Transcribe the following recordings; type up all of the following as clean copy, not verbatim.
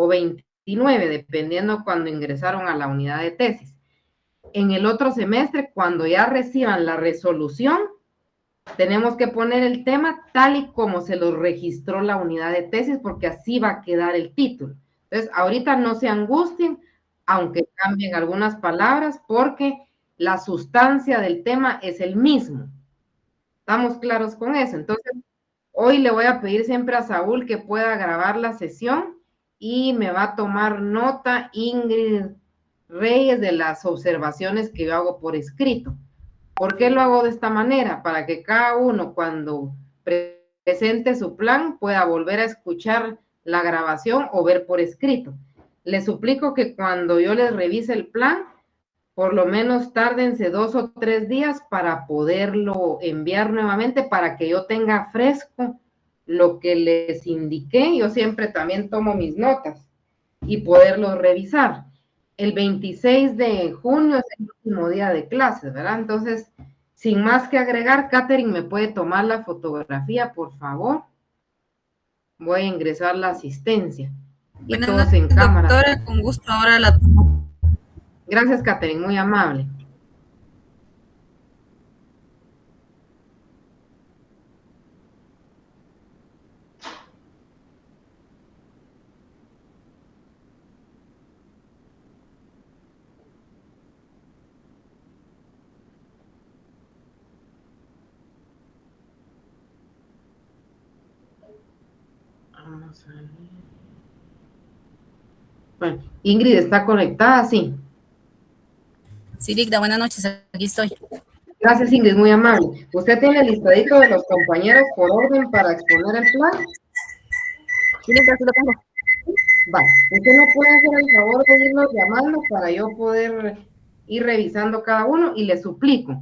o 29, dependiendo cuando ingresaron a la unidad de tesis. En el otro semestre, cuando ya reciban la resolución, tenemos que poner el tema tal y como se lo registró la unidad de tesis, porque así va a quedar el título. Entonces, ahorita no se angustien, aunque cambien algunas palabras, porque la sustancia del tema es el mismo. ¿Estamos claros con eso? Entonces, hoy le voy a pedir siempre a Saúl que pueda grabar la sesión y me va a tomar nota Ingrid Reyes de las observaciones que yo hago por escrito. ¿Por qué lo hago de esta manera? Para que cada uno cuando presente su plan pueda volver a escuchar la grabación o ver por escrito. Les suplico que cuando yo les revise el plan, por lo menos tárdense 2 o 3 días para poderlo enviar nuevamente, para que yo tenga fresco lo que les indiqué. Yo siempre también tomo mis notas y poderlo revisar. El 26 de junio es el último día de clases, ¿verdad? Entonces, sin más que agregar, Catherine, ¿me puede tomar la fotografía, por favor? Voy a ingresar la asistencia. Y Buenas todos noches, en cámara. doctora, con gusto ahora la tomo. Gracias, Catherine, muy amable. Vamos a ver. Bueno, Ingrid está conectada, sí. Sí, Ligda, buenas noches, aquí estoy. Gracias, Ingrid, muy amable. ¿Usted tiene el listadito de los compañeros por orden para exponer el plan? Sí, Ligda, sí lo tengo. Vale, ¿usted no puede hacer el favor de irnos llamando para yo poder ir revisando cada uno? Y les suplico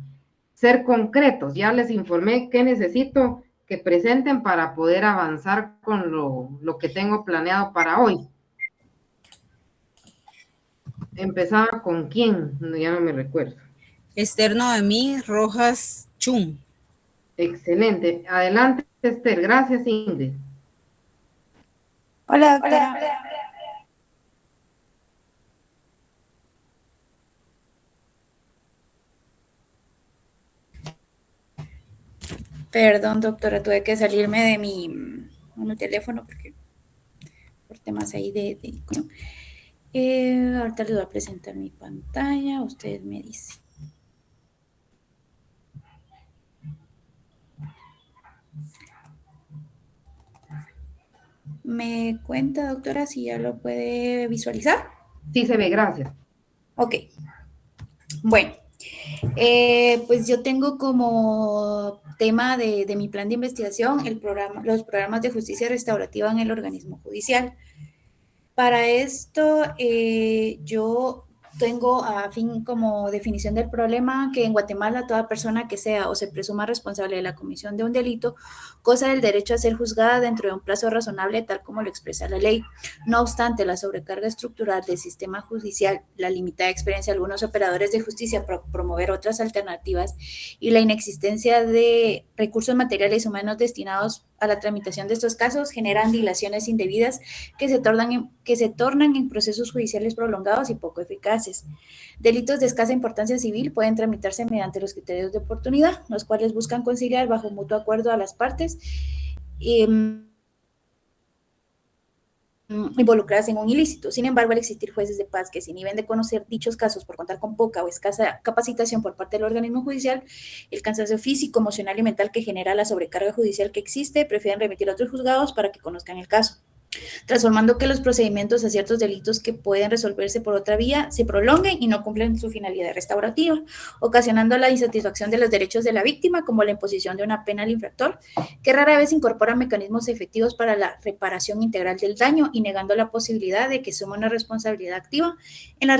ser concretos. Ya les informé qué necesito que presenten para poder avanzar con lo que tengo planeado para hoy. ¿Empezaba con quién? No, ya no me recuerdo. Esther Noemí Rojas Chum. Excelente. Adelante, Esther. Gracias, Ingrid. Hola, doctora. Hola. Perdón, doctora, tuve que salirme de mi teléfono porque por temas ahí ¿no? Ahorita les voy a presentar mi pantalla, ustedes me dicen. ¿Me cuenta, doctora, si ya lo puede visualizar? Sí se ve, gracias. Ok. Bueno, pues yo tengo como tema de mi plan de investigación los programas de justicia restaurativa en el organismo judicial. Para esto, yo tengo a fin como definición del problema que en Guatemala toda persona que sea o se presuma responsable de la comisión de un delito goza del derecho a ser juzgada dentro de un plazo razonable tal como lo expresa la ley. No obstante, la sobrecarga estructural del sistema judicial, la limitada experiencia de algunos operadores de justicia para promover otras alternativas y la inexistencia de recursos materiales humanos destinados a la tramitación de estos casos generan dilaciones indebidas que se tornan en procesos judiciales prolongados y poco eficaces. Delitos de escasa importancia civil pueden tramitarse mediante los criterios de oportunidad, los cuales buscan conciliar bajo mutuo acuerdo a las partes involucradas en un ilícito. Sin embargo, al existir jueces de paz que se inhiben de conocer dichos casos por contar con poca o escasa capacitación por parte del organismo judicial, el cansancio físico, emocional y mental que genera la sobrecarga judicial que existe, prefieren remitir a otros juzgados para que conozcan el caso, transformando que los procedimientos a ciertos delitos que pueden resolverse por otra vía se prolonguen y no cumplen su finalidad restaurativa, ocasionando la insatisfacción de los derechos de la víctima, como la imposición de una pena al infractor, que rara vez incorpora mecanismos efectivos para la reparación integral del daño y negando la posibilidad de que suma una responsabilidad activa en la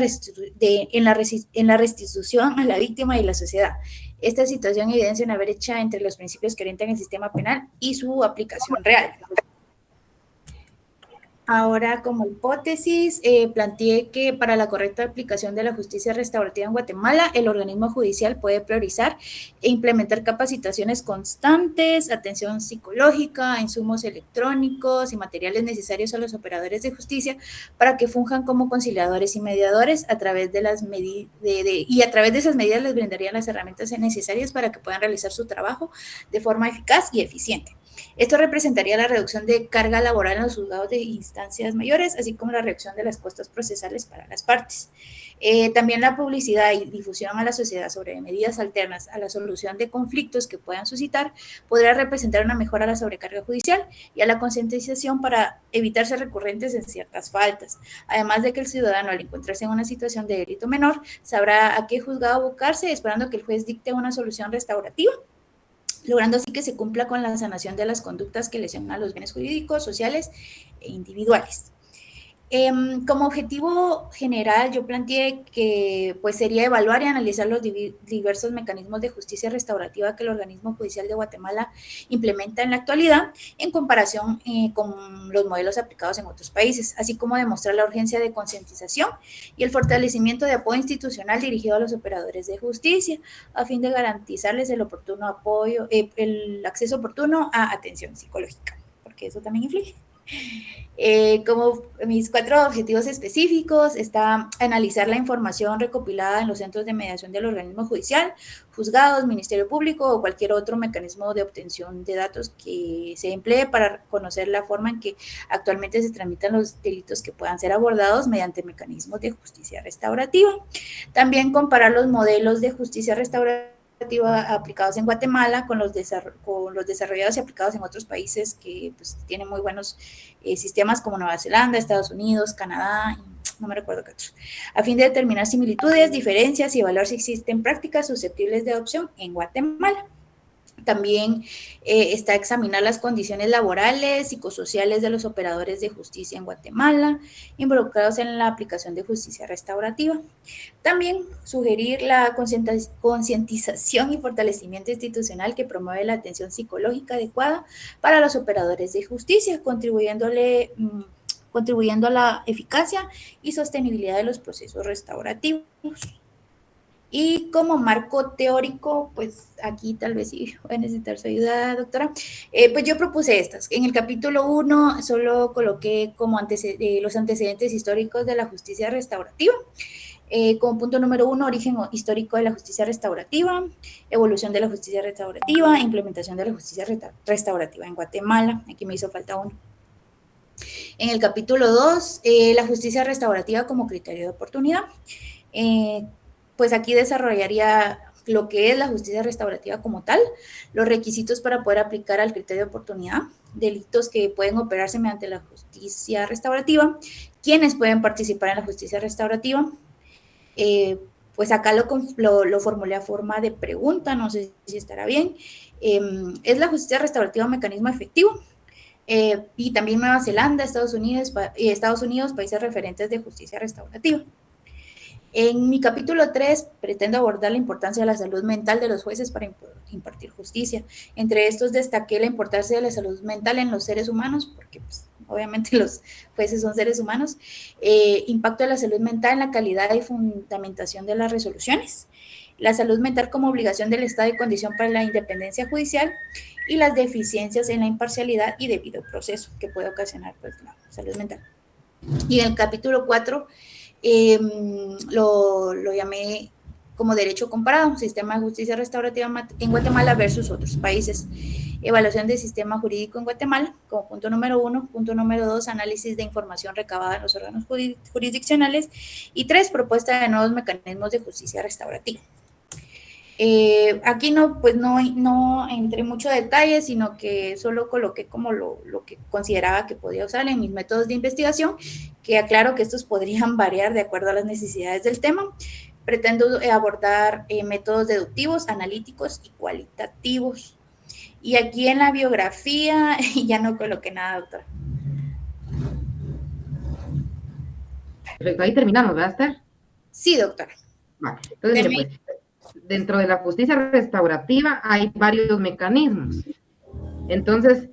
restitución a la víctima y la sociedad. Esta situación evidencia una brecha entre los principios que orientan el sistema penal y su aplicación real. Ahora, como hipótesis, planteé que para la correcta aplicación de la justicia restaurativa en Guatemala, el organismo judicial puede priorizar e implementar capacitaciones constantes, atención psicológica, insumos electrónicos y materiales necesarios a los operadores de justicia para que funjan como conciliadores y mediadores a través de las y a través de esas medidas les brindarían las herramientas necesarias para que puedan realizar su trabajo de forma eficaz y eficiente. Esto representaría la reducción de carga laboral en los juzgados de instancias mayores, así como la reducción de las costas procesales para las partes. También la publicidad y difusión a la sociedad sobre medidas alternas a la solución de conflictos que puedan suscitar podría representar una mejora a la sobrecarga judicial y a la concientización para evitarse recurrentes en ciertas faltas. Además de que el ciudadano, al encontrarse en una situación de delito menor, sabrá a qué juzgado abocarse, esperando que el juez dicte una solución restaurativa, logrando así que se cumpla con la sanación de las conductas que lesionan los bienes jurídicos, sociales e individuales. Como objetivo general, yo planteé que pues, sería evaluar y analizar los diversos mecanismos de justicia restaurativa que el organismo judicial de Guatemala implementa en la actualidad en comparación con los modelos aplicados en otros países, así como demostrar la urgencia de concientización y el fortalecimiento de apoyo institucional dirigido a los operadores de justicia, a fin de garantizarles el oportuno apoyo, el acceso oportuno a atención psicológica, porque eso también influye. Como mis 4 objetivos específicos está analizar la información recopilada en los centros de mediación del organismo judicial, juzgados, Ministerio Público o cualquier otro mecanismo de obtención de datos que se emplee para conocer la forma en que actualmente se tramitan los delitos que puedan ser abordados mediante mecanismos de justicia restaurativa. También comparar los modelos de justicia restaurativa aplicados en Guatemala con los desarrollados y aplicados en otros países que pues, tienen muy buenos sistemas como Nueva Zelanda, Estados Unidos, Canadá, no me recuerdo qué otros, a fin de determinar similitudes, diferencias y evaluar si existen prácticas susceptibles de adopción en Guatemala. También está examinar las condiciones laborales, psicosociales de los operadores de justicia en Guatemala, involucrados en la aplicación de justicia restaurativa. También sugerir la concientización y fortalecimiento institucional que promueve la atención psicológica adecuada para los operadores de justicia, contribuyendo a la eficacia y sostenibilidad de los procesos restaurativos. Y como marco teórico, pues aquí tal vez sí voy a necesitar su ayuda, doctora. Pues yo propuse estas. En el capítulo 1 solo coloqué como los antecedentes históricos de la justicia restaurativa. Como punto número 1, origen histórico de la justicia restaurativa, evolución de la justicia restaurativa, implementación de la justicia restaurativa en Guatemala. Aquí me hizo falta uno. En el capítulo 2, la justicia restaurativa como criterio de oportunidad. Pues aquí desarrollaría lo que es la justicia restaurativa como tal, los requisitos para poder aplicar al criterio de oportunidad, delitos que pueden operarse mediante la justicia restaurativa, quiénes pueden participar en la justicia restaurativa. Pues acá lo formulé a forma de pregunta, no sé si estará bien. ¿Es la justicia restaurativa un mecanismo efectivo? Y también Nueva Zelanda, Estados Unidos, países referentes de justicia restaurativa. En mi capítulo 3 pretendo abordar la importancia de la salud mental de los jueces para impartir justicia. Entre estos destaqué la importancia de la salud mental en los seres humanos, porque pues, obviamente los jueces son seres humanos, impacto de la salud mental en la calidad y fundamentación de las resoluciones, la salud mental como obligación del Estado y condición para la independencia judicial, y las deficiencias en la imparcialidad y debido proceso que puede ocasionar pues, la salud mental. Y en el capítulo 4 lo llamé como derecho comparado, sistema de justicia restaurativa en Guatemala versus otros países. Evaluación del sistema jurídico en Guatemala, como punto número 1. Punto número 2, análisis de información recabada en los órganos jurisdiccionales. Y 3, propuesta de nuevos mecanismos de justicia restaurativa. Aquí no entré mucho detalle, sino que solo coloqué como lo que consideraba que podía usar en mis métodos de investigación, que aclaro que estos podrían variar de acuerdo a las necesidades del tema. Pretendo abordar métodos deductivos, analíticos y cualitativos. Y aquí en la biografía ya no coloqué nada, doctora. Perfecto, ahí terminamos, ¿verdad, Esther? Sí, doctora. Vale, entonces, mire, pues, dentro de la justicia restaurativa hay varios mecanismos. Entonces,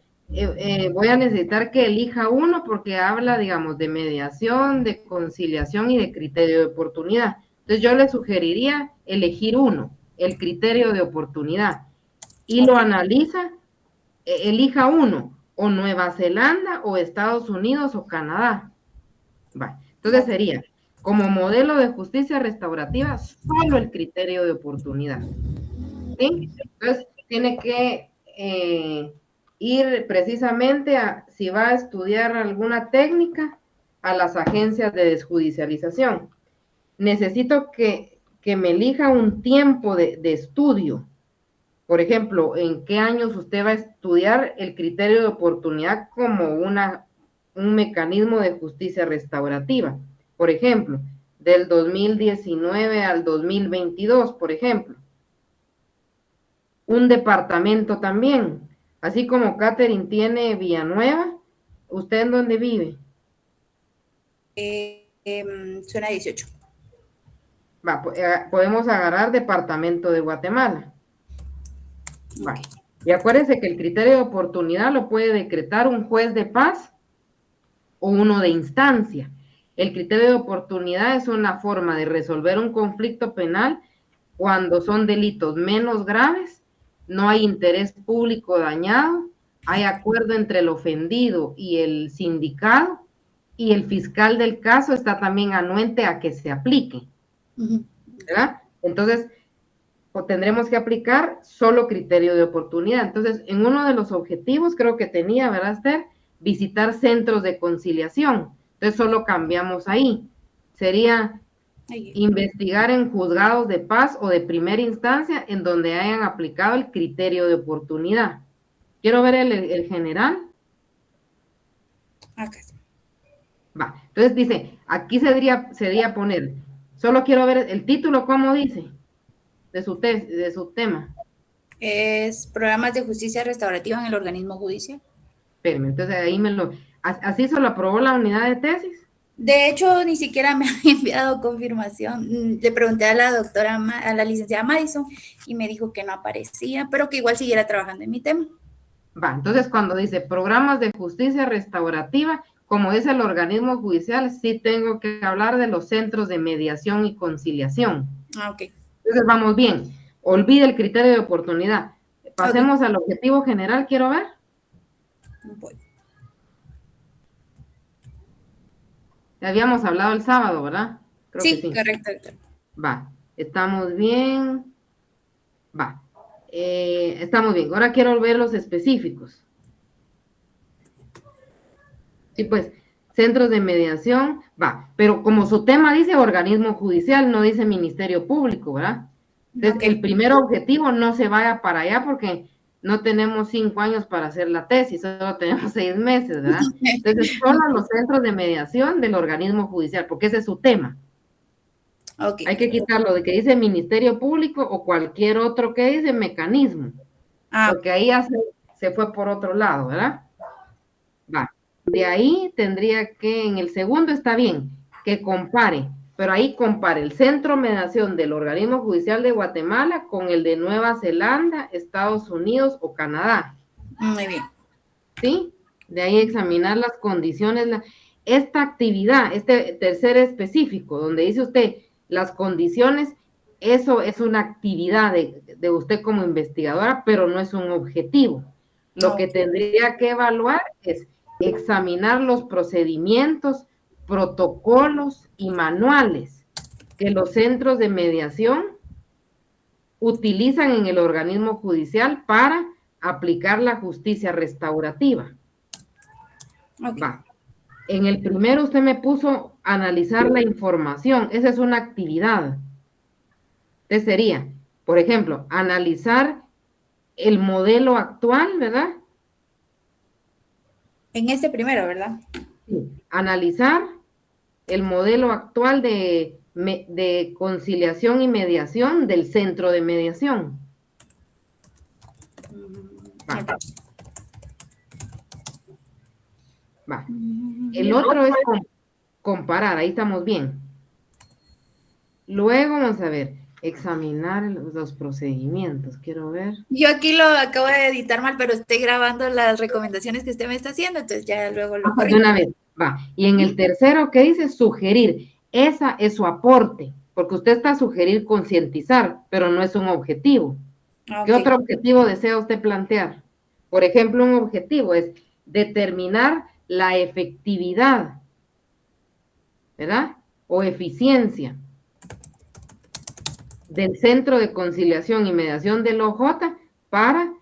voy a necesitar que elija uno porque habla, digamos, de mediación, de conciliación y de criterio de oportunidad. Entonces yo le sugeriría elegir uno, el criterio de oportunidad, y lo analiza, elija uno, o Nueva Zelanda, o Estados Unidos, o Canadá. Vale. Entonces sería, como modelo de justicia restaurativa, solo el criterio de oportunidad. ¿Sí? Entonces tiene que ir precisamente a, si va a estudiar alguna técnica, a las agencias de desjudicialización. Necesito que me elija un tiempo de estudio. Por ejemplo, ¿en qué años usted va a estudiar el criterio de oportunidad como un mecanismo de justicia restaurativa? Por ejemplo, del 2019 al 2022, por ejemplo. Un departamento también, así como Catherine tiene Villanueva. ¿Usted en dónde vive? Zona 18. Va, podemos agarrar departamento de Guatemala. Va. Y acuérdense que el criterio de oportunidad lo puede decretar un juez de paz o uno de instancia. El criterio de oportunidad es una forma de resolver un conflicto penal cuando son delitos menos graves, no hay interés público dañado, hay acuerdo entre el ofendido y el sindicado, y el fiscal del caso está también anuente a que se aplique, ¿verdad? Entonces, tendremos que aplicar solo criterio de oportunidad. Entonces, en uno de los objetivos creo que tenía, ¿verdad, Esther? Visitar centros de conciliación. Entonces, solo cambiamos ahí. Sería investigar en juzgados de paz o de primera instancia en donde hayan aplicado el criterio de oportunidad. Quiero ver el general. Acá. Va, entonces dice, aquí sería poner, solo quiero ver el título, ¿cómo dice? De su tema. Es programas de justicia restaurativa en el organismo judicial. Espérame, entonces ahí así se lo aprobó la unidad de tesis. De hecho, ni siquiera me han enviado confirmación. Le pregunté a la doctora, a la licenciada Madison, y me dijo que no aparecía, pero que igual siguiera trabajando en mi tema. Va, entonces cuando dice programas de justicia restaurativa, como es el organismo judicial, sí tengo que hablar de los centros de mediación y conciliación. Ok. Entonces vamos bien. Olvide el criterio de oportunidad. Pasemos al objetivo general, quiero ver. Voy. Ya habíamos hablado el sábado, ¿verdad? Creo que sí. Correcto. Va, estamos bien. Va, estamos bien. Ahora quiero ver los específicos. Sí, pues, centros de mediación, va, pero como su tema dice organismo judicial, no dice ministerio público, ¿verdad? Entonces, el primer objetivo no se vaya para allá porque no tenemos 5 años para hacer la tesis, solo tenemos 6 meses, ¿verdad? Entonces, solo los centros de mediación del organismo judicial, porque ese es su tema. Okay. Hay que quitarlo de que dice ministerio público o cualquier otro que dice mecanismo, porque ahí ya se fue por otro lado, ¿verdad? Va. De ahí tendría que, en el segundo está bien, que compare, pero ahí compare el centro de mediación del organismo judicial de Guatemala con el de Nueva Zelanda, Estados Unidos o Canadá. Muy bien. ¿Sí? De ahí examinar las condiciones, esta actividad, este tercer específico, donde dice usted las condiciones, eso es una actividad de usted como investigadora, pero no es un objetivo. Lo que tendría que evaluar es examinar los procedimientos, protocolos y manuales que los centros de mediación utilizan en el organismo judicial para aplicar la justicia restaurativa. Okay. Va. En el primero usted me puso analizar la información, esa es una actividad. Entonces sería, por ejemplo, analizar el modelo actual, ¿verdad? En este primero, ¿verdad? Sí. Analizar el modelo actual de conciliación y mediación del centro de mediación. Va. Va. El otro es comparar, ahí estamos bien. Luego vamos a ver, Examinar los procedimientos, quiero ver. Yo aquí lo acabo de editar mal, pero estoy grabando las recomendaciones que usted me está haciendo, entonces ya luego lo De corrijo. una vez, va. Y en el tercero, ¿qué dice? Sugerir. Esa es su aporte, porque usted está a sugerir concientizar, pero no es un objetivo. ¿Qué otro objetivo desea usted plantear? Por ejemplo, un objetivo es determinar la efectividad, ¿verdad? O eficiencia del Centro de Conciliación y Mediación del OJ para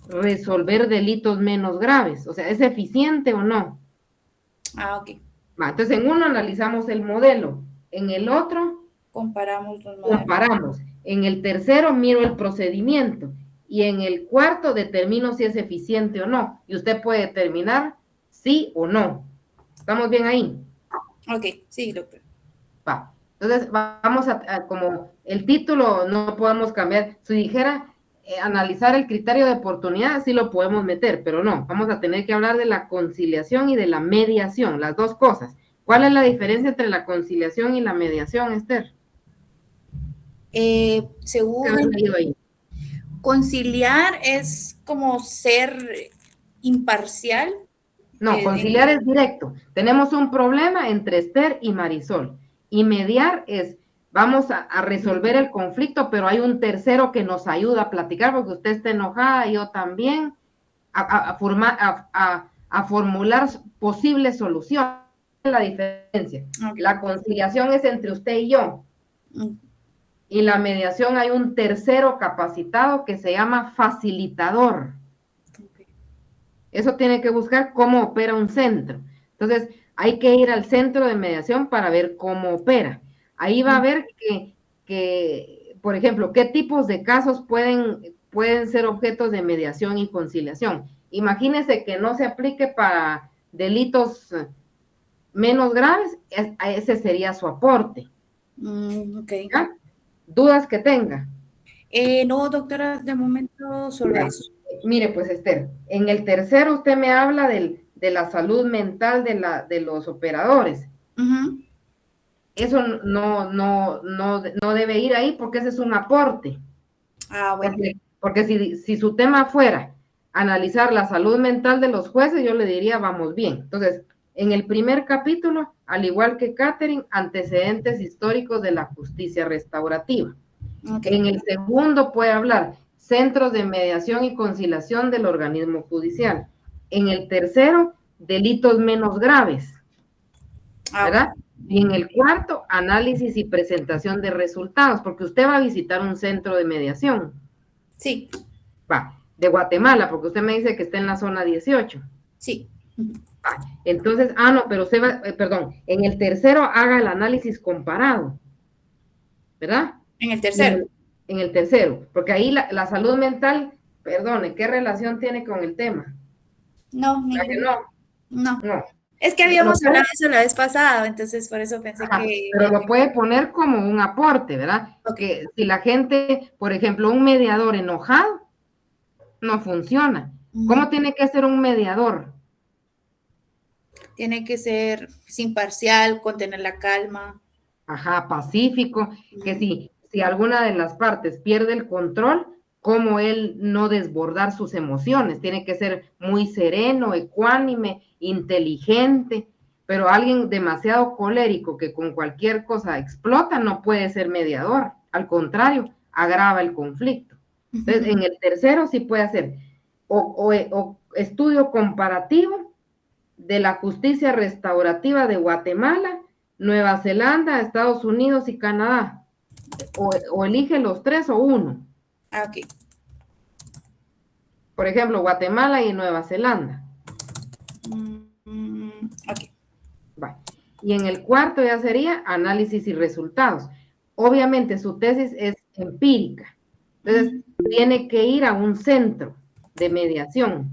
resolver delitos menos graves. O sea, ¿es eficiente o no? Ok. Va, entonces, en uno analizamos el modelo, en el otro Comparamos los modelos. comparamos, en el tercero miro el procedimiento y en el cuarto determino si es eficiente o no. Y usted puede determinar sí o no. ¿Estamos bien ahí? Ok, sí, doctor. Va. Entonces, vamos a como el título no podemos cambiar. Si dijera analizar el criterio de oportunidad, sí lo podemos meter, pero no. Vamos a tener que hablar de la conciliación y de la mediación, las dos cosas. ¿Cuál es la diferencia entre la conciliación y la mediación, Esther? Según Ahí. conciliar es como ser imparcial. No, conciliar es directo. Tenemos un problema entre Esther y Marisol. Y mediar es, vamos a resolver el conflicto, pero hay un tercero que nos ayuda a platicar porque usted está enojada, yo también, a formular posibles soluciones. La diferencia. Okay. La conciliación es entre usted y yo. Y la mediación hay un tercero capacitado que se llama facilitador. Eso tiene que buscar cómo opera un centro. Entonces, hay que ir al centro de mediación para ver cómo opera. Ahí va a ver que, por ejemplo, qué tipos de casos pueden ser objetos de mediación y conciliación. Imagínese que no se aplique para delitos menos graves, ese sería su aporte. Okay. ¿Ya? ¿Dudas que tenga? No, doctora, de momento solo eso. Mire, pues Esther, en el tercero usted me habla de la salud mental de los operadores. Eso no debe ir ahí porque ese es un aporte. Ah, bueno. Porque si su tema fuera analizar la salud mental de los jueces, yo le diría, vamos bien. Entonces, en el primer capítulo, al igual que Catherine, antecedentes históricos de la justicia restaurativa. Okay. En el segundo puede hablar centros de mediación y conciliación del organismo judicial. En el tercero, delitos menos graves, ¿verdad? Y en el cuarto, análisis y presentación de resultados, porque usted va a visitar un centro de mediación. Sí. Va, de Guatemala, porque usted me dice que está en la zona 18. Sí. Va, entonces, no, pero usted va, perdón, en el tercero haga el análisis comparado, ¿verdad? En el tercero. En el tercero, porque ahí la salud mental, perdone, ¿qué relación tiene con el tema? No, no. Es que habíamos hablado de eso la vez pasada, entonces por eso pensé que... Pero lo puede poner como un aporte, ¿verdad? Okay. Que si la gente, por ejemplo, un mediador enojado, no funciona. ¿Cómo tiene que ser un mediador? Tiene que ser imparcial, contener la calma. Ajá, pacífico, que si alguna de las partes pierde el control, como él no desbordar sus emociones, tiene que ser muy sereno, ecuánime, inteligente, pero alguien demasiado colérico que con cualquier cosa explota no puede ser mediador, al contrario, agrava el conflicto. Entonces, en el tercero sí puede hacer o estudio comparativo de la justicia restaurativa de Guatemala, Nueva Zelanda, Estados Unidos y Canadá. O elige los tres o uno. Ok. Por ejemplo, Guatemala y Nueva Zelanda. Ok. Vale. Y en el cuarto ya sería análisis y resultados. Obviamente su tesis es empírica. Entonces, tiene que ir a un centro de mediación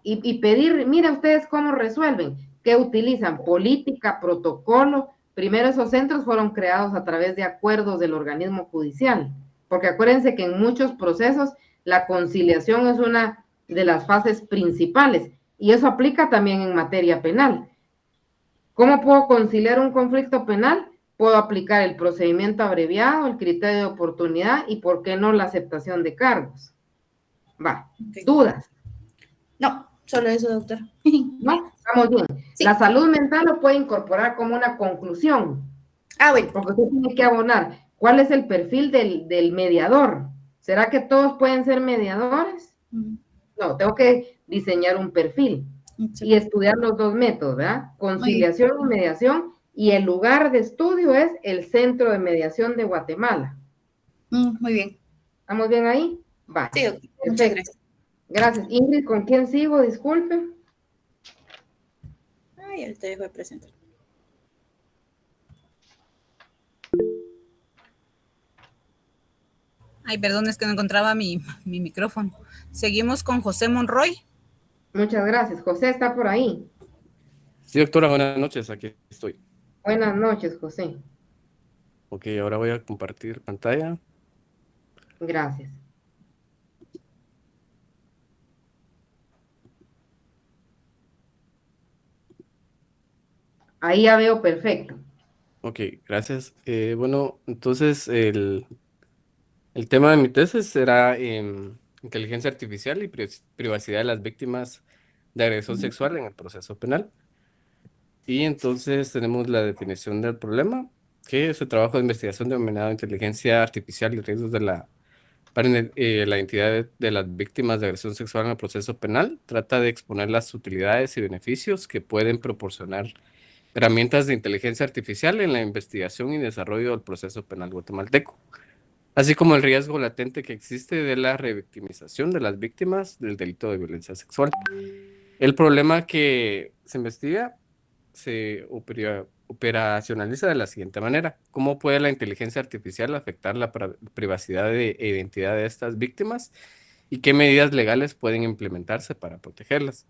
y pedir, mira ustedes cómo resuelven. ¿Qué utilizan? Política, protocolo. Primero esos centros fueron creados a través de acuerdos del organismo judicial, porque acuérdense que en muchos procesos la conciliación es una de las fases principales, y eso aplica también en materia penal. ¿Cómo puedo conciliar un conflicto penal? puedo aplicar el procedimiento abreviado, el criterio de oportunidad y, ¿por qué no, la aceptación de cargos? Va, Ok. ¿dudas? No, solo eso, doctora. ¿No? Estamos bien. Sí. La salud mental lo puede incorporar como una conclusión, Ah, bueno. porque usted tiene que abonar cuál es el perfil del mediador. ¿Será que todos pueden ser mediadores? Mm, No, tengo que diseñar un perfil y excelente. estudiar los dos métodos, ¿verdad? Muy bien. Conciliación y mediación, y el lugar de estudio es el Centro de Mediación de Guatemala. Muy bien. ¿Estamos bien ahí? Vale. Sí, doctor. Muchas Perfecto. gracias. Gracias. Ingrid, ¿con quién sigo? Disculpe. Ay, ahorita dejo de presentar. Ay, perdón, es que no encontraba mi micrófono. Seguimos con José Monroy. Muchas gracias. José está por ahí. Sí, doctora, buenas noches, aquí estoy. Buenas noches, José. Ok, ahora voy a compartir pantalla. Gracias. Ahí ya veo perfecto. Ok, gracias. Bueno, entonces el tema de mi tesis será inteligencia artificial y privacidad de las víctimas de agresión sexual en el proceso penal. Y entonces tenemos la definición del problema, que es el trabajo de investigación denominado inteligencia artificial y riesgos para la identidad de las víctimas de agresión sexual en el proceso penal. Trata de exponer las utilidades y beneficios que pueden proporcionar herramientas de inteligencia artificial en la investigación y desarrollo del proceso penal guatemalteco, así como el riesgo latente que existe de la revictimización de las víctimas del delito de violencia sexual. El problema que se investiga se operacionaliza de la siguiente manera: ¿cómo puede la inteligencia artificial afectar la privacidad e identidad de estas víctimas y qué medidas legales pueden implementarse para protegerlas?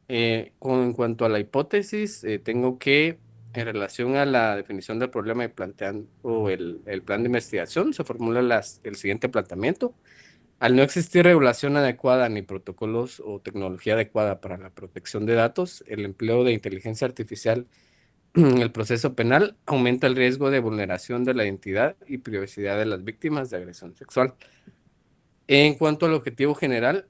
En cuanto a la hipótesis, tengo que, en relación a la definición del problema y planteando el plan de investigación, se formula el siguiente planteamiento. Al no existir regulación adecuada ni protocolos o tecnología adecuada para la protección de datos, el empleo de inteligencia artificial en el proceso penal aumenta el riesgo de vulneración de la identidad y privacidad de las víctimas de agresión sexual. En cuanto al objetivo general,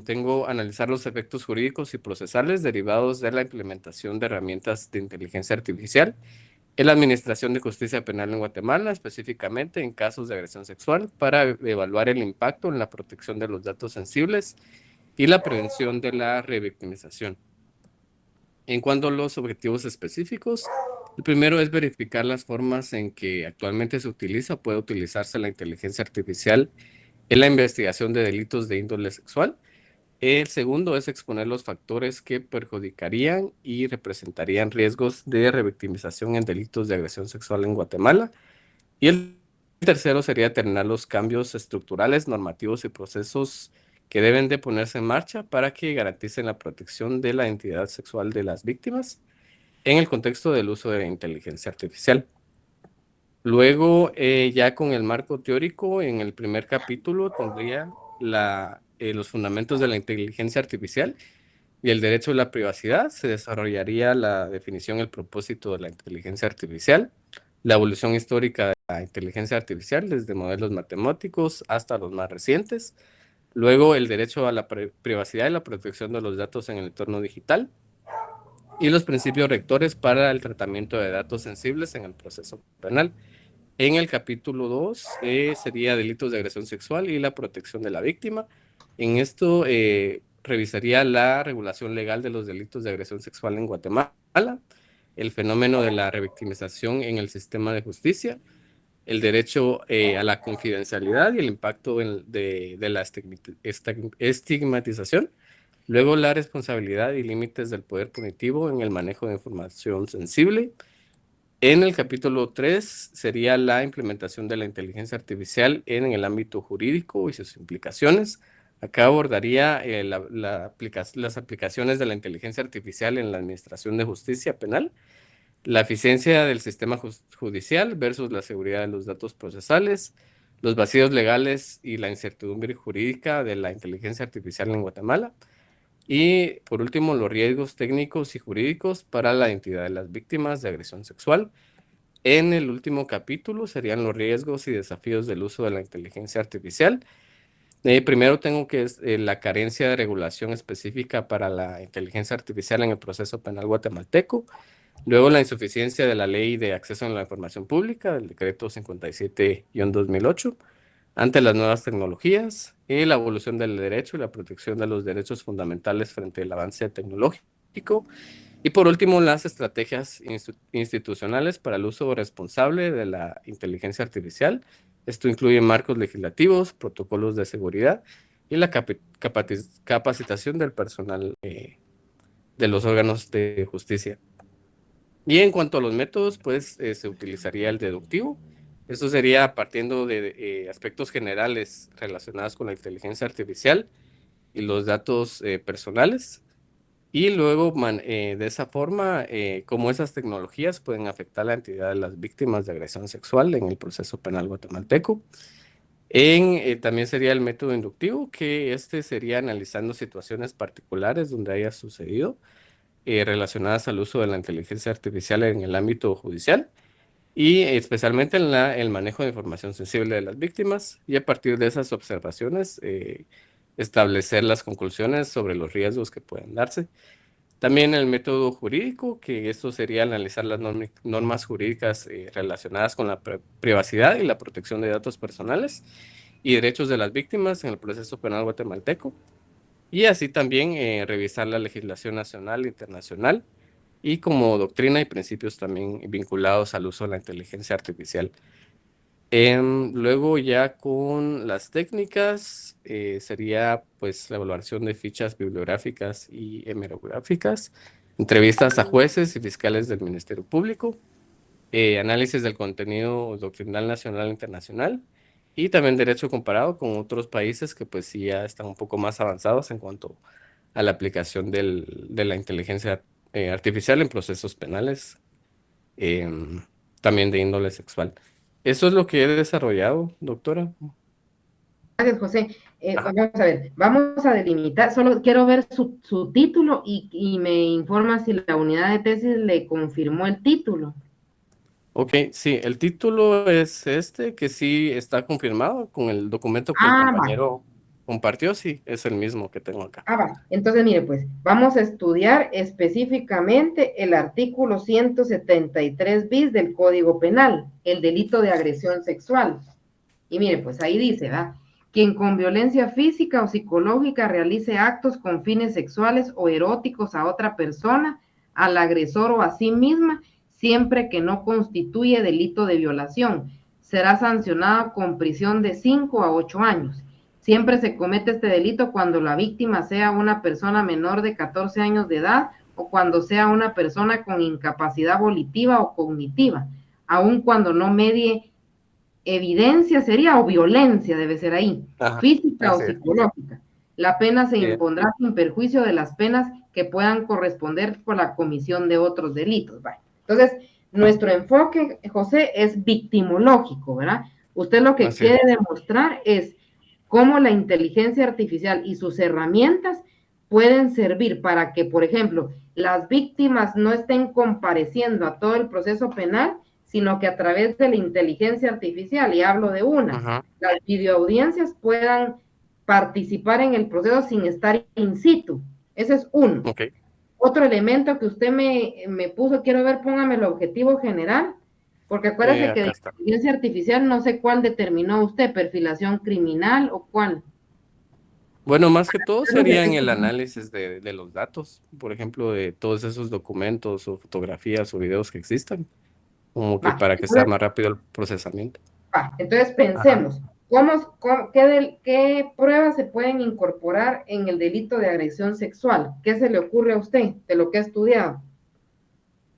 tengo analizar los efectos jurídicos y procesales derivados de la implementación de herramientas de inteligencia artificial en la Administración de Justicia Penal en Guatemala, específicamente en casos de agresión sexual, para evaluar el impacto en la protección de los datos sensibles y la prevención de la revictimización. En cuanto a los objetivos específicos, el primero es verificar las formas en que actualmente se utiliza o puede utilizarse la inteligencia artificial en la investigación de delitos de índole sexual. El segundo es exponer los factores que perjudicarían y representarían riesgos de revictimización en delitos de agresión sexual en Guatemala. Y el tercero sería determinar los cambios estructurales, normativos y procesos que deben de ponerse en marcha para que garanticen la protección de la identidad sexual de las víctimas en el contexto del uso de la inteligencia artificial. Luego, ya con el marco teórico, en el primer capítulo tendría los fundamentos de la inteligencia artificial y el derecho a la privacidad. Se desarrollaría la definición y el propósito de la inteligencia artificial, la evolución histórica de la inteligencia artificial, desde modelos matemáticos hasta los más recientes. Luego, el derecho a la privacidad y la protección de los datos en el entorno digital y los principios rectores para el tratamiento de datos sensibles en el proceso penal. En el capítulo 2 sería delitos de agresión sexual y la protección de la víctima. En esto revisaría la regulación legal de los delitos de agresión sexual en Guatemala, el fenómeno de la revictimización en el sistema de justicia, el derecho a la confidencialidad y el impacto de la estigmatización. Luego, la responsabilidad y límites del poder punitivo en el manejo de información sensible. En el capítulo 3 sería la implementación de la inteligencia artificial en el ámbito jurídico y sus implicaciones. Acá abordaría las aplicaciones de la inteligencia artificial en la administración de justicia penal, la eficiencia del sistema judicial versus la seguridad de los datos procesales, los vacíos legales y la incertidumbre jurídica de la inteligencia artificial en Guatemala. Y por último, los riesgos técnicos y jurídicos para la identidad de las víctimas de agresión sexual. En el último capítulo serían los riesgos y desafíos del uso de la inteligencia artificial. Primero tengo que es la carencia de regulación específica para la inteligencia artificial en el proceso penal guatemalteco. Luego la insuficiencia de la Ley de Acceso a la Información Pública, del Decreto 57-2008, ante las nuevas tecnologías y la evolución del derecho y la protección de los derechos fundamentales frente al avance tecnológico. Y por último, las estrategias institucionales para el uso responsable de la inteligencia artificial. Esto incluye marcos legislativos, protocolos de seguridad y la capacitación del personal de los órganos de justicia. Y en cuanto a los métodos, pues se utilizaría el deductivo. Esto sería partiendo de aspectos generales relacionados con la inteligencia artificial y los datos personales. Y luego, de esa forma, cómo esas tecnologías pueden afectar la entidad de las víctimas de agresión sexual en el proceso penal guatemalteco. También sería el método inductivo, que este sería analizando situaciones particulares donde haya sucedido, relacionadas al uso de la inteligencia artificial en el ámbito judicial y especialmente en el manejo de información sensible de las víctimas, y a partir de esas observaciones establecer las conclusiones sobre los riesgos que pueden darse. También el método jurídico, que esto sería analizar las normas jurídicas relacionadas con la privacidad y la protección de datos personales y derechos de las víctimas en el proceso penal guatemalteco. Y así también revisar la legislación nacional e internacional y como doctrina y principios también vinculados al uso de la inteligencia artificial. Luego ya con las técnicas sería pues la evaluación de fichas bibliográficas y hemerográficas, entrevistas a jueces y fiscales del Ministerio Público, análisis del contenido doctrinal nacional e internacional, y también derecho comparado con otros países que pues sí ya están un poco más avanzados en cuanto a la aplicación de la inteligencia artificial en procesos penales, también de índole sexual. Eso es lo que he desarrollado, doctora. Gracias, José. Vamos a ver, vamos a delimitar, solo quiero ver su título y me informa si la unidad de tesis le confirmó el título. Ok, sí, el título es este, que sí está confirmado con el documento que el compañero compartió, sí, es el mismo que tengo acá. Va. Entonces, mire, pues, vamos a estudiar específicamente el artículo 173 bis del Código Penal, el delito de agresión sexual. Y mire, pues ahí dice, ¿verdad? Quien con violencia física o psicológica realice actos con fines sexuales o eróticos a otra persona, al agresor o a sí misma, siempre que no constituye delito de violación, será sancionado con prisión de 5 a 8 años. Siempre se comete este delito cuando la víctima sea una persona menor de 14 años de edad o cuando sea una persona con incapacidad volitiva o cognitiva, aun cuando no medie evidencia sería o violencia debe ser ahí, física o psicológica. La pena se impondrá sin perjuicio de las penas que puedan corresponder por la comisión de otros delitos. Vale. Entonces, nuestro enfoque, José, es victimológico, ¿verdad? Usted lo que quiere demostrar es cómo la inteligencia artificial y sus herramientas pueden servir para que, por ejemplo, las víctimas no estén compareciendo a todo el proceso penal, sino que a través de la inteligencia artificial, y hablo de una, las videoaudiencias puedan participar en el proceso sin estar in situ. Ese es uno. Otro elemento que usted me puso, quiero ver, póngame el objetivo general, porque acuérdese que de inteligencia artificial no sé cuál determinó usted, perfilación criminal o cuál. Bueno, más que todo sería en el análisis de los datos, por ejemplo, de todos esos documentos o fotografías o videos que existan, como que para que sea más rápido el procesamiento. Entonces pensemos, ¿qué pruebas se pueden incorporar en el delito de agresión sexual? ¿Qué se le ocurre a usted de lo que ha estudiado?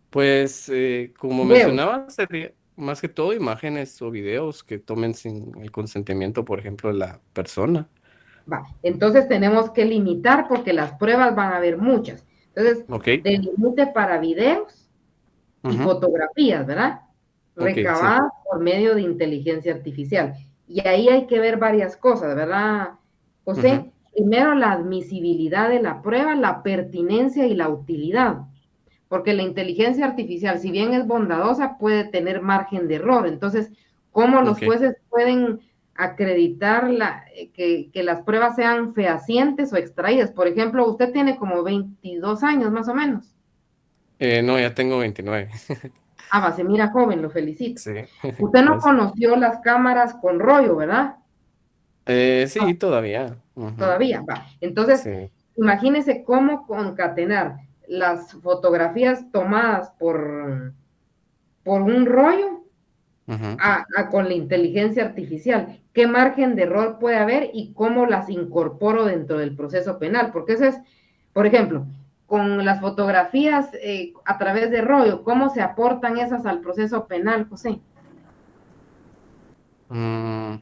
Pues, como mencionaba, sería más que todo imágenes o videos que tomen sin el consentimiento, por ejemplo, de la persona. Entonces tenemos que limitar porque las pruebas van a haber muchas. Entonces, delimite para videos y fotografías, ¿verdad? Recabadas por medio de inteligencia artificial. Y ahí hay que ver varias cosas, ¿verdad, José? Primero, la admisibilidad de la prueba, la pertinencia y la utilidad. porque la inteligencia artificial, si bien es bondadosa, puede tener margen de error. Entonces, ¿cómo los Ok. jueces pueden acreditar que las pruebas sean fehacientes o extraídas? Por ejemplo, usted tiene como 22 años más o menos. No, ya tengo 29. Ah, va, se mira joven, lo felicito. Sí, Usted no gracias. conoció las cámaras con rollo, ¿verdad? Sí, todavía. Ujú. Todavía, va. Entonces, Sí. imagínese cómo concatenar las fotografías tomadas por un rollo Ujú. con la inteligencia artificial. ¿Qué margen de error puede haber y cómo las incorporo dentro del proceso penal? Porque eso es, por ejemplo, con las fotografías a través de rollo, ¿cómo se aportan esas al proceso penal, José? Mm,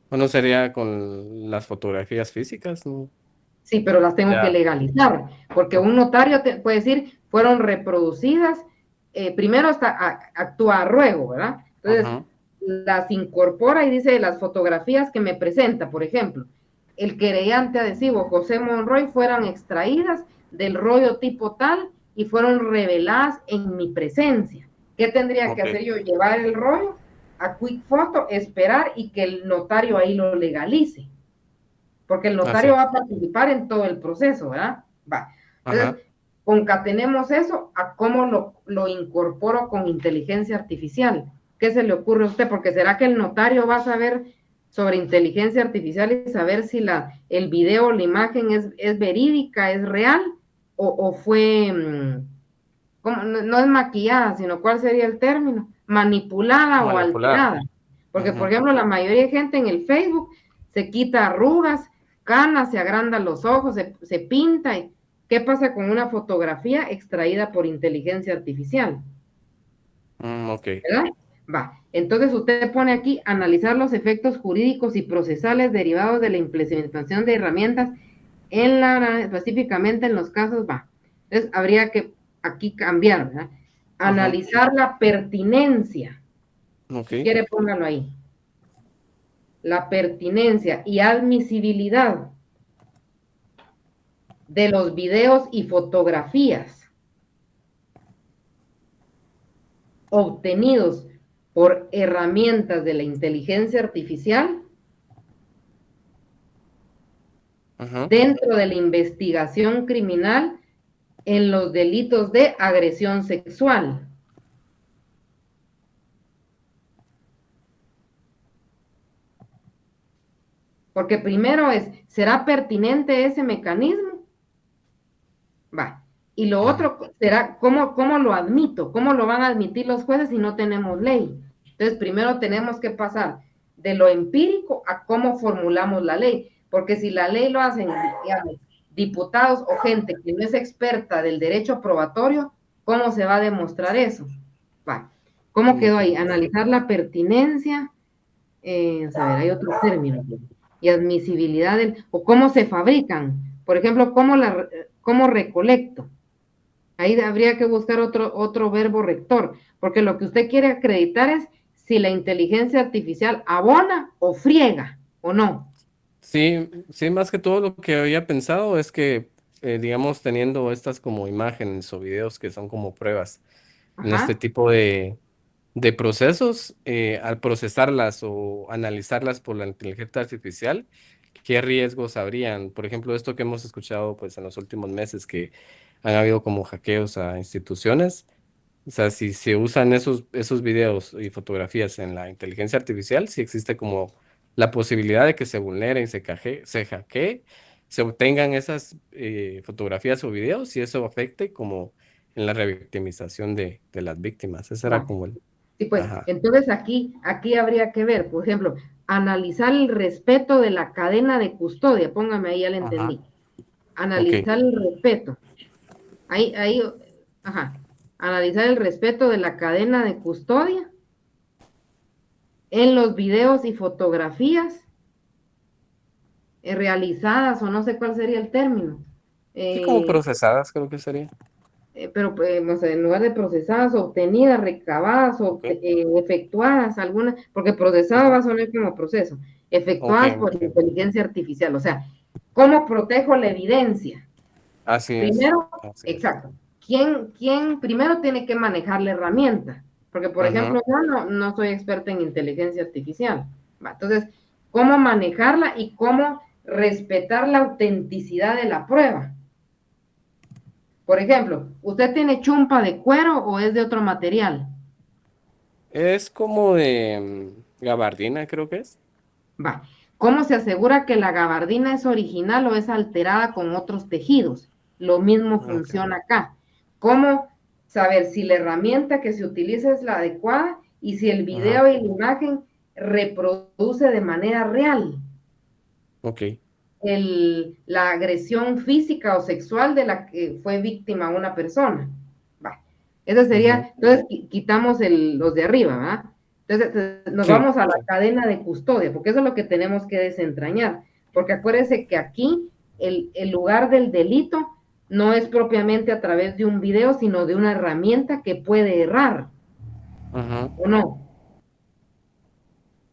Bueno, sería con las fotografías físicas, ¿no? Sí, pero las tengo que Ya. legalizar, porque Ok. un notario puede decir, fueron reproducidas, primero actúa a ruego, ¿verdad? Entonces, Ajá. las incorpora y dice las fotografías que me presenta, por ejemplo, el querellante adhesivo José Monroy fueron extraídas del rollo tipo tal y fueron reveladas en mi presencia. ¿Qué tendría que Ok. hacer yo? Llevar el rollo a Quick Photo, esperar y que el notario ahí lo legalice, porque el Así notario va es. a participar en todo el proceso, ¿verdad? Va. Ajá. Entonces, concatenemos eso a cómo lo incorporo con inteligencia artificial. ¿Qué se le ocurre a usted? Porque será que el notario va a saber sobre inteligencia artificial y saber si el video o la imagen es verídica, es real, o fue, no es maquillada, sino cuál sería el término, manipulada o Manipular. alterada. Porque, por Ujú. ejemplo, la mayoría de gente en el Facebook se quita arrugas, canas, se agranda los ojos, se pinta. ¿Qué pasa con una fotografía extraída por inteligencia artificial? Ok. ¿Verdad? Va. Entonces usted pone aquí analizar los efectos jurídicos y procesales derivados de la implementación de herramientas específicamente en los casos, va. Entonces habría que aquí cambiar, ¿verdad? Ujú. Analizar la pertinencia. Ok. Si quiere, póngalo ahí. La pertinencia y admisibilidad de los videos y fotografías obtenidos por herramientas de la inteligencia artificial Ujú. dentro de la investigación criminal en los delitos de agresión sexual. Porque primero ¿será pertinente ese mecanismo? Va. Y lo Ujú. otro será, ¿cómo lo admito? ¿Cómo lo van a admitir los jueces si no tenemos ley? Entonces, primero tenemos que pasar de lo empírico a cómo formulamos la ley. Porque si la ley lo hacen, digamos, diputados o gente que no es experta del derecho probatorio, ¿cómo se va a demostrar eso? Va. ¿Cómo quedó Ok. ahí? Analizar la pertinencia, a ver, hay otro término, y admisibilidad, o cómo se fabrican. Por ejemplo, cómo recolecto. Ahí habría que buscar otro verbo rector, porque lo que usted quiere acreditar es si la inteligencia artificial abona o friega, o no. Sí, sí, más que todo lo que había pensado es que, digamos, teniendo estas como imágenes o videos que son como pruebas en este Ajá. tipo de procesos, al procesarlas o analizarlas por la inteligencia artificial, ¿qué riesgos habrían? Por ejemplo, esto que hemos escuchado pues en los últimos meses, que han habido como hackeos a instituciones. O sea, si se usan esos videos y fotografías en la inteligencia artificial, sí existe como la posibilidad de que se vulneren, se hackee, se obtengan esas fotografías o videos y eso afecte como en la revictimización de las víctimas. Ese era Va. como el... Sí, pues, Ajá. entonces aquí habría que ver, por ejemplo, analizar el respeto de la cadena de custodia. Póngame ahí, ya le Ajá. entendí. Ok. Analizar el respeto. Ahí, ajá. Analizar el respeto de la cadena de custodia en los videos y fotografías realizadas, o no sé cuál sería el término, Sí, como eh, procesadas creo que sería. pero o sea, en lugar de procesadas, obtenidas, recabadas, Ok. efectuadas, algunas, porque procesado va Ajá. a sonar como proceso, Ok, efectuadas por ok. inteligencia artificial. O sea, ¿cómo protejo la evidencia? Así es. Primero, Así es. exacto. ¿Quién primero tiene que manejar la herramienta? Porque, por Ujú, ejemplo, yo no soy experta en inteligencia artificial. ¿Va? Entonces, ¿cómo manejarla y cómo respetar la autenticidad de la prueba? Por ejemplo, ¿usted tiene chumpa de cuero o es de otro material? es como de gabardina, creo que es. Va. ¿Cómo se asegura que la gabardina es original o es alterada con otros tejidos? Lo mismo Ok. funciona acá. ¿Cómo saber si la herramienta que se utiliza es la adecuada y si el Ajá. video y la imagen reproduce de manera real Ok. la agresión física o sexual de la que fue víctima una persona? Va. Eso Ujú. sería, entonces quitamos los de arriba, ¿verdad? Entonces nos Sí, vamos a la sí. cadena de custodia, porque eso es lo que tenemos que desentrañar, porque acuérdense que aquí el lugar del delito no es propiamente a través de un video, sino de una herramienta que puede errar, Ujú. ¿o no?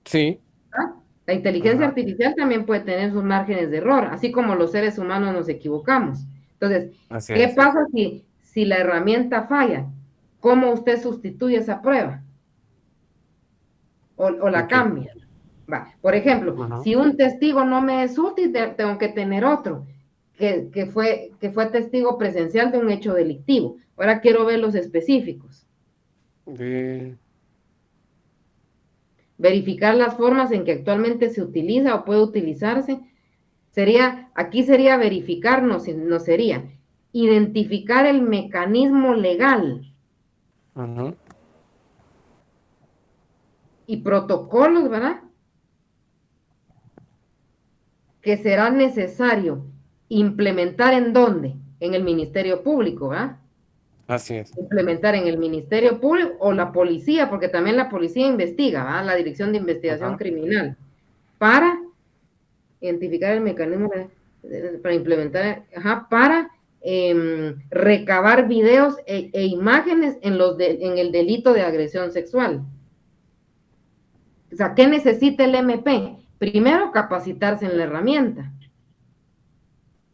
Sí. ¿Ah? La inteligencia Ajá. artificial también puede tener sus márgenes de error, así como los seres humanos nos equivocamos. Entonces, Así ¿qué es. pasa si la herramienta falla? ¿Cómo usted sustituye esa prueba? O la Ok. cambia. Va. Por ejemplo, Ajá. si un testigo no me es útil, tengo que tener otro que fue testigo presencial de un hecho delictivo. Ahora quiero ver los específicos. De- Verificar las formas en que actualmente se utiliza o puede utilizarse. Aquí sería verificar, no sería identificar el mecanismo legal Ajá. y protocolos, ¿verdad? Que será necesario implementar en dónde, en el Ministerio Público, ¿verdad? Así es. Implementar en el Ministerio Público o la policía, porque también la policía investiga, ¿verdad? La Dirección de Investigación Ajá. Criminal, para identificar el mecanismo para implementar, para recabar videos e imágenes en el delito de agresión sexual. O sea, ¿qué necesita el MP? Primero, capacitarse en la herramienta.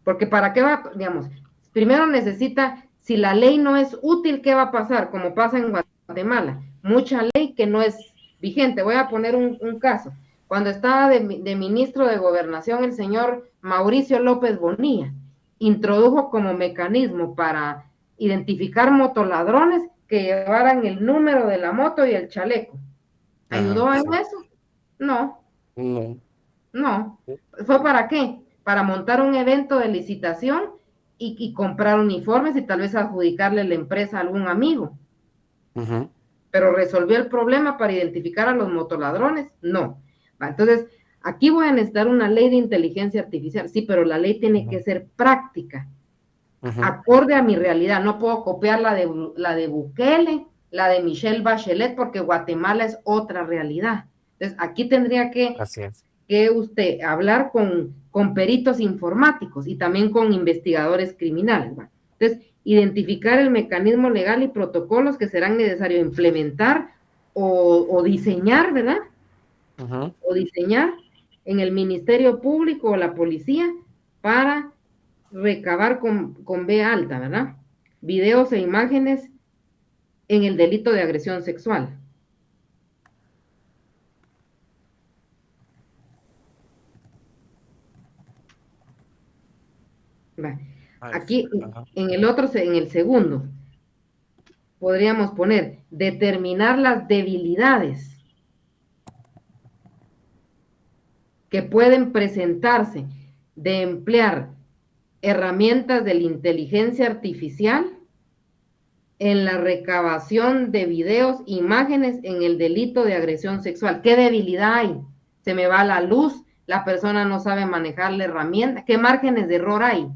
Porque ¿para qué va? Digamos, primero necesita, si la ley no es útil, ¿qué va a pasar? Como pasa en Guatemala, mucha ley que no es vigente. Voy a poner un caso. Cuando estaba de ministro de Gobernación el señor Mauricio López Bonilla, introdujo como mecanismo para identificar motoladrones que llevaran el número de la moto y el chaleco. Ajá. ¿Ayudó en Sí. eso? No. No. No. ¿Fue para qué? Para montar un evento de licitación y comprar uniformes y tal vez adjudicarle la empresa a algún amigo. Ujú. Pero resolvió el problema para identificar a los motoladrones. No. Entonces, aquí voy a necesitar una ley de inteligencia artificial. Sí, pero la ley tiene que Ujú. ser práctica, Ujú. acorde a mi realidad. No puedo copiar la de Bukele, la de Michelle Bachelet, porque Guatemala es otra realidad. Entonces, aquí tendría Así es. que usted hablar con peritos informáticos y también con investigadores criminales, ¿va? Entonces, identificar el mecanismo legal y protocolos que serán necesarios implementar o diseñar, ¿verdad? Ujú. O diseñar en el Ministerio Público o la policía para recabar con B alta, ¿verdad? Videos e imágenes en el delito de agresión sexual. ¿Va? Ay, Aquí, ajá. en el segundo, podríamos poner determinar las debilidades que pueden presentarse de emplear herramientas de la inteligencia artificial en la recabación de videos, imágenes en el delito de agresión sexual. ¿Qué debilidad hay? Se me va la luz, la persona no sabe manejar la herramienta. ¿Qué márgenes de error hay?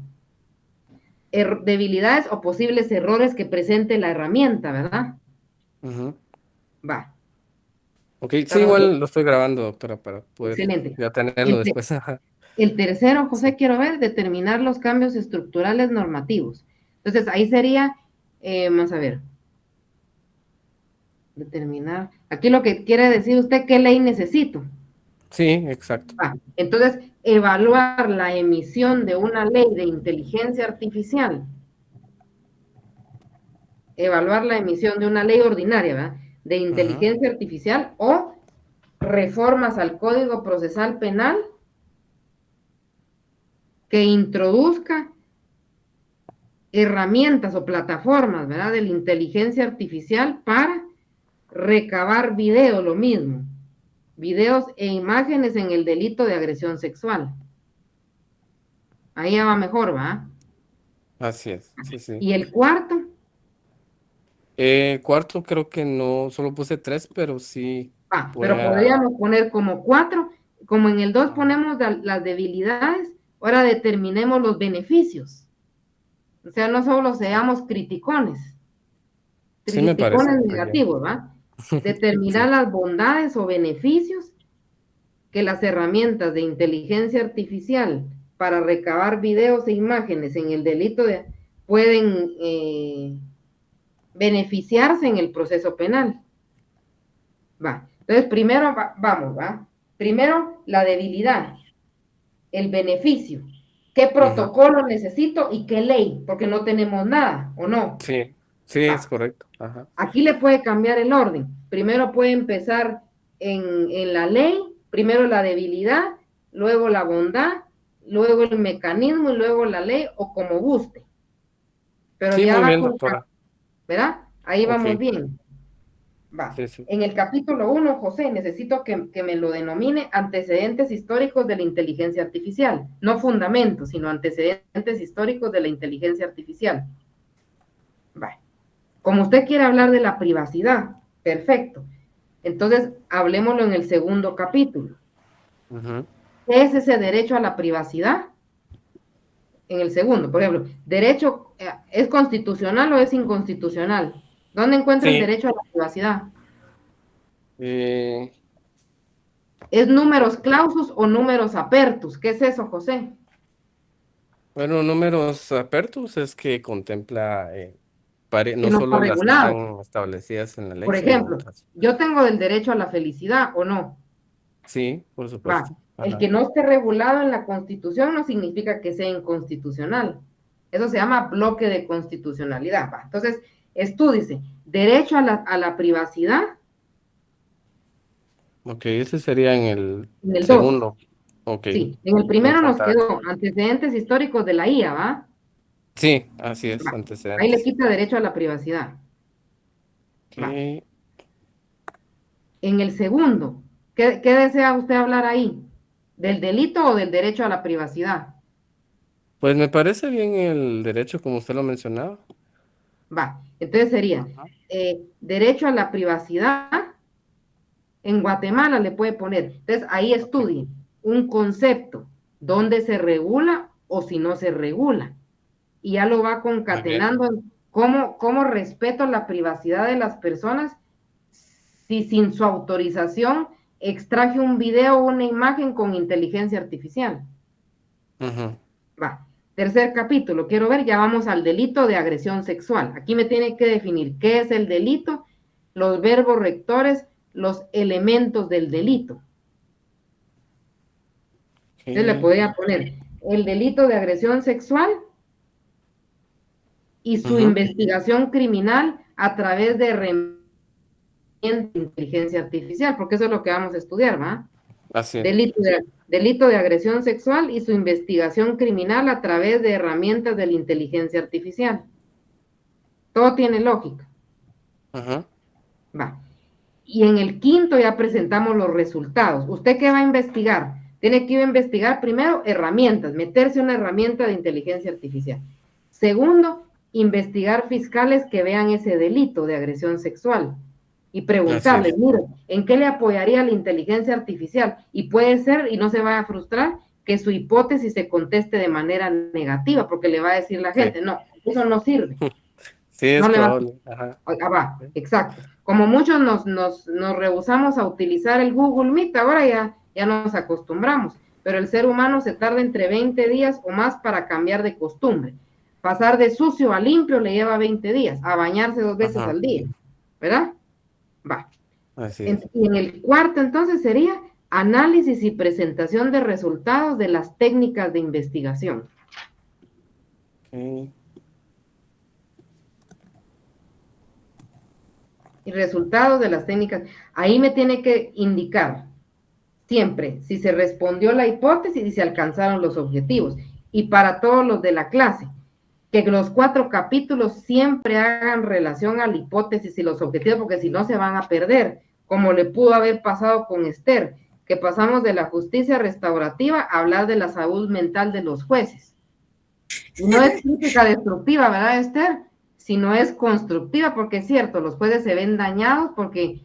Debilidades o posibles errores que presente la herramienta, ¿verdad? Ujú. Va. Ok, sí, Estamos bien. igual lo estoy grabando, doctora, para poder Excelente. ya tenerlo El, después. Ajá. El tercero, Sí. José, quiero ver, determinar los cambios estructurales normativos. Entonces, ahí sería, vamos a ver, determinar. Aquí lo que quiere decir usted, ¿qué ley necesito? Sí, exacto. Entonces, evaluar la emisión de una ley de inteligencia artificial, evaluar la emisión de una ley ordinaria, ¿verdad?, de inteligencia artificial o reformas al Código Procesal Penal que introduzca herramientas o plataformas, ¿verdad?, de la inteligencia artificial para recabar videos, lo mismo, videos e imágenes en el delito de agresión sexual. Ahí ya va mejor, ¿va? Así es, sí, sí. ¿Y el cuarto? Cuarto creo que no, solo puse 3, pero sí voy Pero a... podríamos poner como 4, como en el 2 ponemos las debilidades, ahora determinemos los beneficios. O sea, no solo seamos criticones Sí me parece muy bien. negativos, ¿va? Determinar Sí. las bondades o beneficios que las herramientas de inteligencia artificial para recabar videos e imágenes en el delito pueden beneficiarse en el proceso penal. Va. Entonces, primero vamos, ¿va? Primero, la debilidad, el beneficio. ¿Qué protocolo necesito y qué ley? Porque no tenemos nada, ¿o no? Sí, sí, es correcto. Ajá. Aquí le puede cambiar el orden. Primero puede empezar en la ley, primero la debilidad, luego la bondad, luego el mecanismo y luego la ley, o como guste. Pero Sí, ya muy va bien, con, doctora. ¿verdad? Ahí vamos Ok, bien. Va. sí, sí. En el capítulo 1, José, necesito que me lo denomine antecedentes históricos de la inteligencia artificial. No fundamentos, sino antecedentes históricos de la inteligencia artificial. Va. Como usted quiere hablar de la privacidad, perfecto. Entonces, hablemoslo en el segundo capítulo. ¿Qué es ese derecho a la privacidad? En el segundo, por ejemplo, derecho, ¿es constitucional o es inconstitucional? ¿Dónde encuentra el Sí. derecho a la privacidad? Eh, ¿Es números clausus o números apertus? ¿Qué es eso, José? bueno, números apertos es que contempla Que no no está solo las que regulado. están establecidas en la ley, Por sino ejemplo, otras. yo tengo el derecho a la felicidad o no. Sí, por Va. supuesto. El Ajá. que no esté regulado en la Constitución no significa que sea inconstitucional. Eso se llama bloque de constitucionalidad. Va. Entonces, estúdiese, derecho a la privacidad Ok, ese sería en el en el 2. segundo. Ok, Sí, en el voy a primero nos apuntar aquí. quedó antecedentes históricos de la IA, ¿va? Sí, así es, Va. Ahí le antecedentes. quita derecho a la privacidad. Va. Ok. En el segundo, ¿qué desea usted hablar ahí? ¿Del delito o del derecho a la privacidad? Pues me parece bien el derecho como usted lo mencionaba. Va. Entonces sería Ajá. derecho a la privacidad. En Guatemala le puede poner. Entonces ahí Ok. estudie un concepto, dónde se regula o si no se regula. Y ya lo va Muy bien. concatenando en cómo respeto la privacidad de las personas si sin su autorización extraje un video o una imagen con inteligencia artificial. Ujú. Va. Tercer capítulo, quiero ver, ya vamos al delito de agresión sexual. Aquí me tiene que definir qué es el delito, los verbos rectores, los elementos del delito. Entonces le Ok. podría poner el delito de agresión sexual y su Ujú. investigación criminal a través de herramientas de inteligencia artificial, porque eso es lo que vamos a estudiar, ¿va? Así es. Delito de agresión sexual y su investigación criminal a través de herramientas de la inteligencia artificial. Todo tiene lógica. Ajá. Va. Y en el quinto ya presentamos los resultados. ¿Usted qué va a investigar? Tiene que ir a investigar primero herramientas, meterse una herramienta de inteligencia artificial. Segundo, investigar fiscales que vean ese delito de agresión sexual y Así preguntarles, es. mire, ¿en qué le apoyaría la inteligencia artificial? Y puede ser, y no se va a frustrar, que su hipótesis se conteste de manera negativa, porque le va a decir la Sí. gente, no, eso no sirve. Sí, es No le va a... probable. Ajá. Va, exacto. Como muchos nos rehusamos a utilizar el Google Meet, ahora ya nos acostumbramos, pero el ser humano se tarda entre 20 días o más para cambiar de costumbre. Pasar de sucio a limpio le lleva 20 días, a bañarse 2 veces Ajá. al día, ¿verdad? Va. Así es. Y en el cuarto entonces sería análisis y presentación de resultados de las técnicas de investigación. Ok. Y resultados de las técnicas. Ahí me tiene que indicar siempre si se respondió la hipótesis y se alcanzaron los objetivos. Y para todos los de la clase, que los 4 capítulos siempre hagan relación a la hipótesis y los objetivos, porque si no se van a perder, como le pudo haber pasado con Esther, que pasamos de la justicia restaurativa a hablar de la salud mental de los jueces. Y no es crítica destructiva, ¿verdad, Esther? Sino es constructiva, porque es cierto, los jueces se ven dañados porque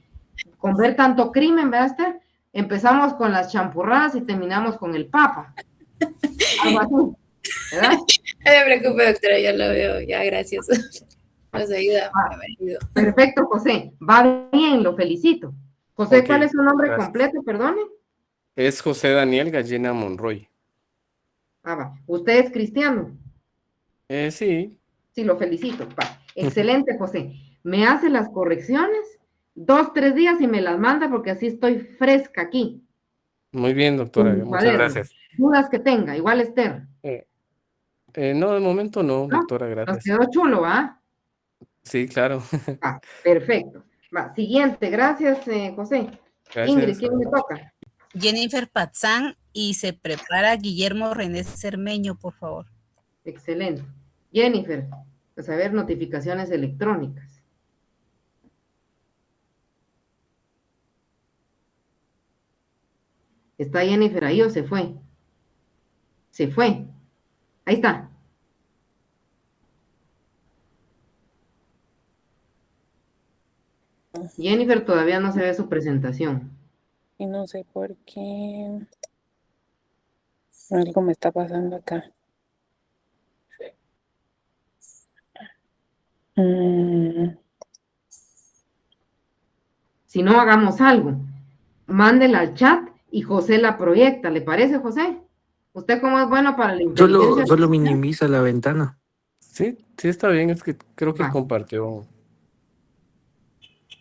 con ver tanto crimen, ¿verdad, Esther? Empezamos con las champurradas y terminamos con el Papa. Algo así, ¿verdad? No se preocupe, doctora, ya lo veo, ya, gracias. Nos ayuda, me ayudó. Perfecto, José. Va bien, lo felicito. José, Ok, ¿cuál es su nombre gracias. completo? Perdone. Es José Daniel Gallina Monroy. Ah, va. ¿Usted es cristiano? Sí. Sí, lo felicito. Va. Excelente, José. Me hace las correcciones 2, 3 días y me las manda porque así estoy fresca aquí. Muy bien, doctora. En mi Muchas cuaderno. gracias. Dudas que tenga, igual Esther. No, de momento no, ¿No? doctora, Nos gracias. quedó chulo, ¿va? Sí, claro. Va, perfecto. Va, siguiente. Gracias, José. Ingrid, Gracias. ¿quién me toca? Jennifer Patzán y se prepara Guillermo René Cermeño, por favor. Excelente. Jennifer, pues a ver, notificaciones electrónicas. ¿Está Jennifer ahí o se fue? Se fue. Ahí está. Jennifer todavía no se ve su presentación. Y no sé por qué. Algo me está pasando acá. Si no, hagamos algo. Mándela al chat y José la proyecta. ¿Le parece, José? ¿Usted cómo es bueno para la inteligencia Solo artificial? minimiza la ventana. Sí, sí está bien, es que creo que Va. compartió.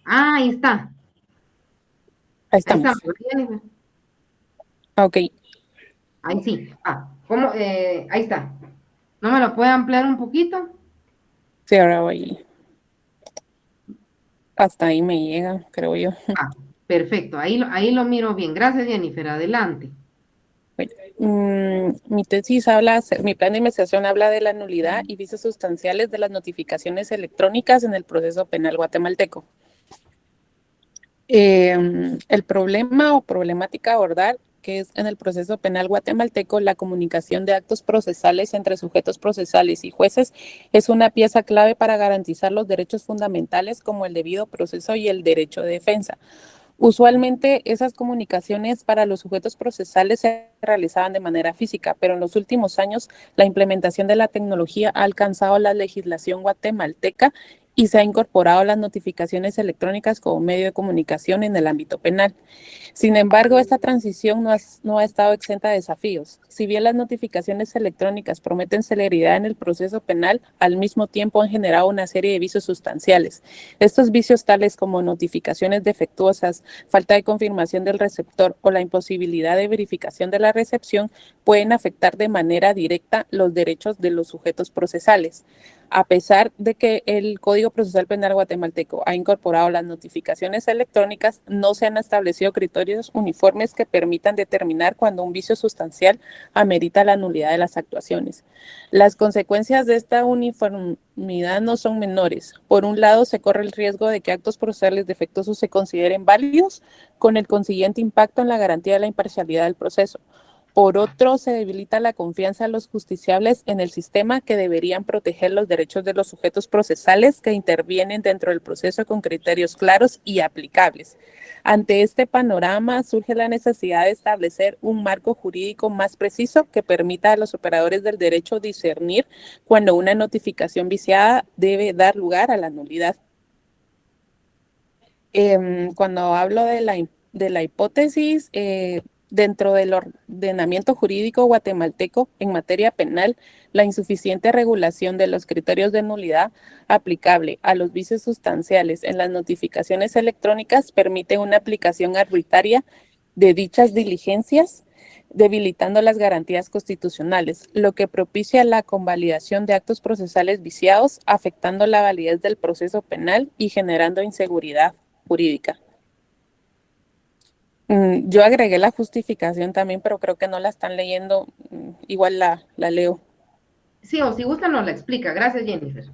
Ah, ahí está. Ahí Ahí está, estamos. Jennifer. Ok. Ahí sí. Ah, ¿cómo? Ahí está. ¿No me lo puede ampliar un poquito? Sí, ahora voy. Hasta ahí me llega, creo yo. Ah, perfecto. Ahí lo miro bien. Gracias, Jennifer. Adelante. Mi tesis habla, mi plan de investigación habla de la nulidad y vicios sustanciales de las notificaciones electrónicas en el proceso penal guatemalteco. El problema o problemática a abordar, que es en el proceso penal guatemalteco, la comunicación de actos procesales entre sujetos procesales y jueces es una pieza clave para garantizar los derechos fundamentales como el debido proceso y el derecho de defensa. Usualmente esas comunicaciones para los sujetos procesales se realizaban de manera física, pero en los últimos años la implementación de la tecnología ha alcanzado la legislación guatemalteca y se ha incorporado las notificaciones electrónicas como medio de comunicación en el ámbito penal. Sin embargo, esta transición no ha estado exenta de desafíos. Si bien las notificaciones electrónicas prometen celeridad en el proceso penal, al mismo tiempo han generado una serie de vicios sustanciales. Estos vicios tales como notificaciones defectuosas, falta de confirmación del receptor o la imposibilidad de verificación de la recepción pueden afectar de manera directa los derechos de los sujetos procesales. A pesar de que el Código Procesal Penal guatemalteco ha incorporado las notificaciones electrónicas, no se han establecido criterios uniformes que permitan determinar cuando un vicio sustancial amerita la nulidad de las actuaciones. Las consecuencias de esta uniformidad no son menores. Por un lado, se corre el riesgo de que actos procesales defectuosos se consideren válidos, con el consiguiente impacto en la garantía de la imparcialidad del proceso. Por otro, se debilita la confianza de los justiciables en el sistema que deberían proteger los derechos de los sujetos procesales que intervienen dentro del proceso con criterios claros y aplicables. Ante este panorama surge la necesidad de establecer un marco jurídico más preciso que permita a los operadores del derecho discernir cuando una notificación viciada debe dar lugar a la nulidad. Cuando hablo de la hipótesis, dentro del ordenamiento jurídico guatemalteco en materia penal, la insuficiente regulación de los criterios de nulidad aplicable a los vicios sustanciales en las notificaciones electrónicas permite una aplicación arbitraria de dichas diligencias, debilitando las garantías constitucionales, lo que propicia la convalidación de actos procesales viciados, afectando la validez del proceso penal y generando inseguridad jurídica. Yo agregué la justificación también, pero creo que no la están leyendo. Igual la leo. Sí, o si gusta nos la explica. Gracias, Jennifer.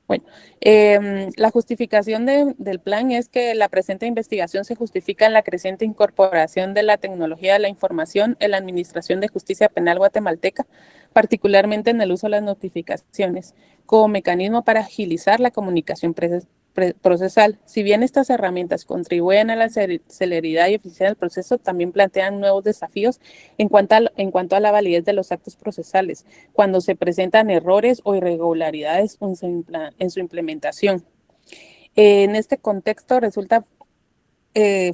Bueno, la justificación del plan es que la presente investigación se justifica en la creciente incorporación de la tecnología de la información en la Administración de Justicia Penal guatemalteca, particularmente en el uso de las notificaciones, como mecanismo para agilizar la comunicación procesal. Si bien estas herramientas contribuyen a la celeridad y eficiencia del proceso, también plantean nuevos desafíos en cuanto a la validez de los actos procesales, cuando se presentan errores o irregularidades en su implementación. En este contexto resulta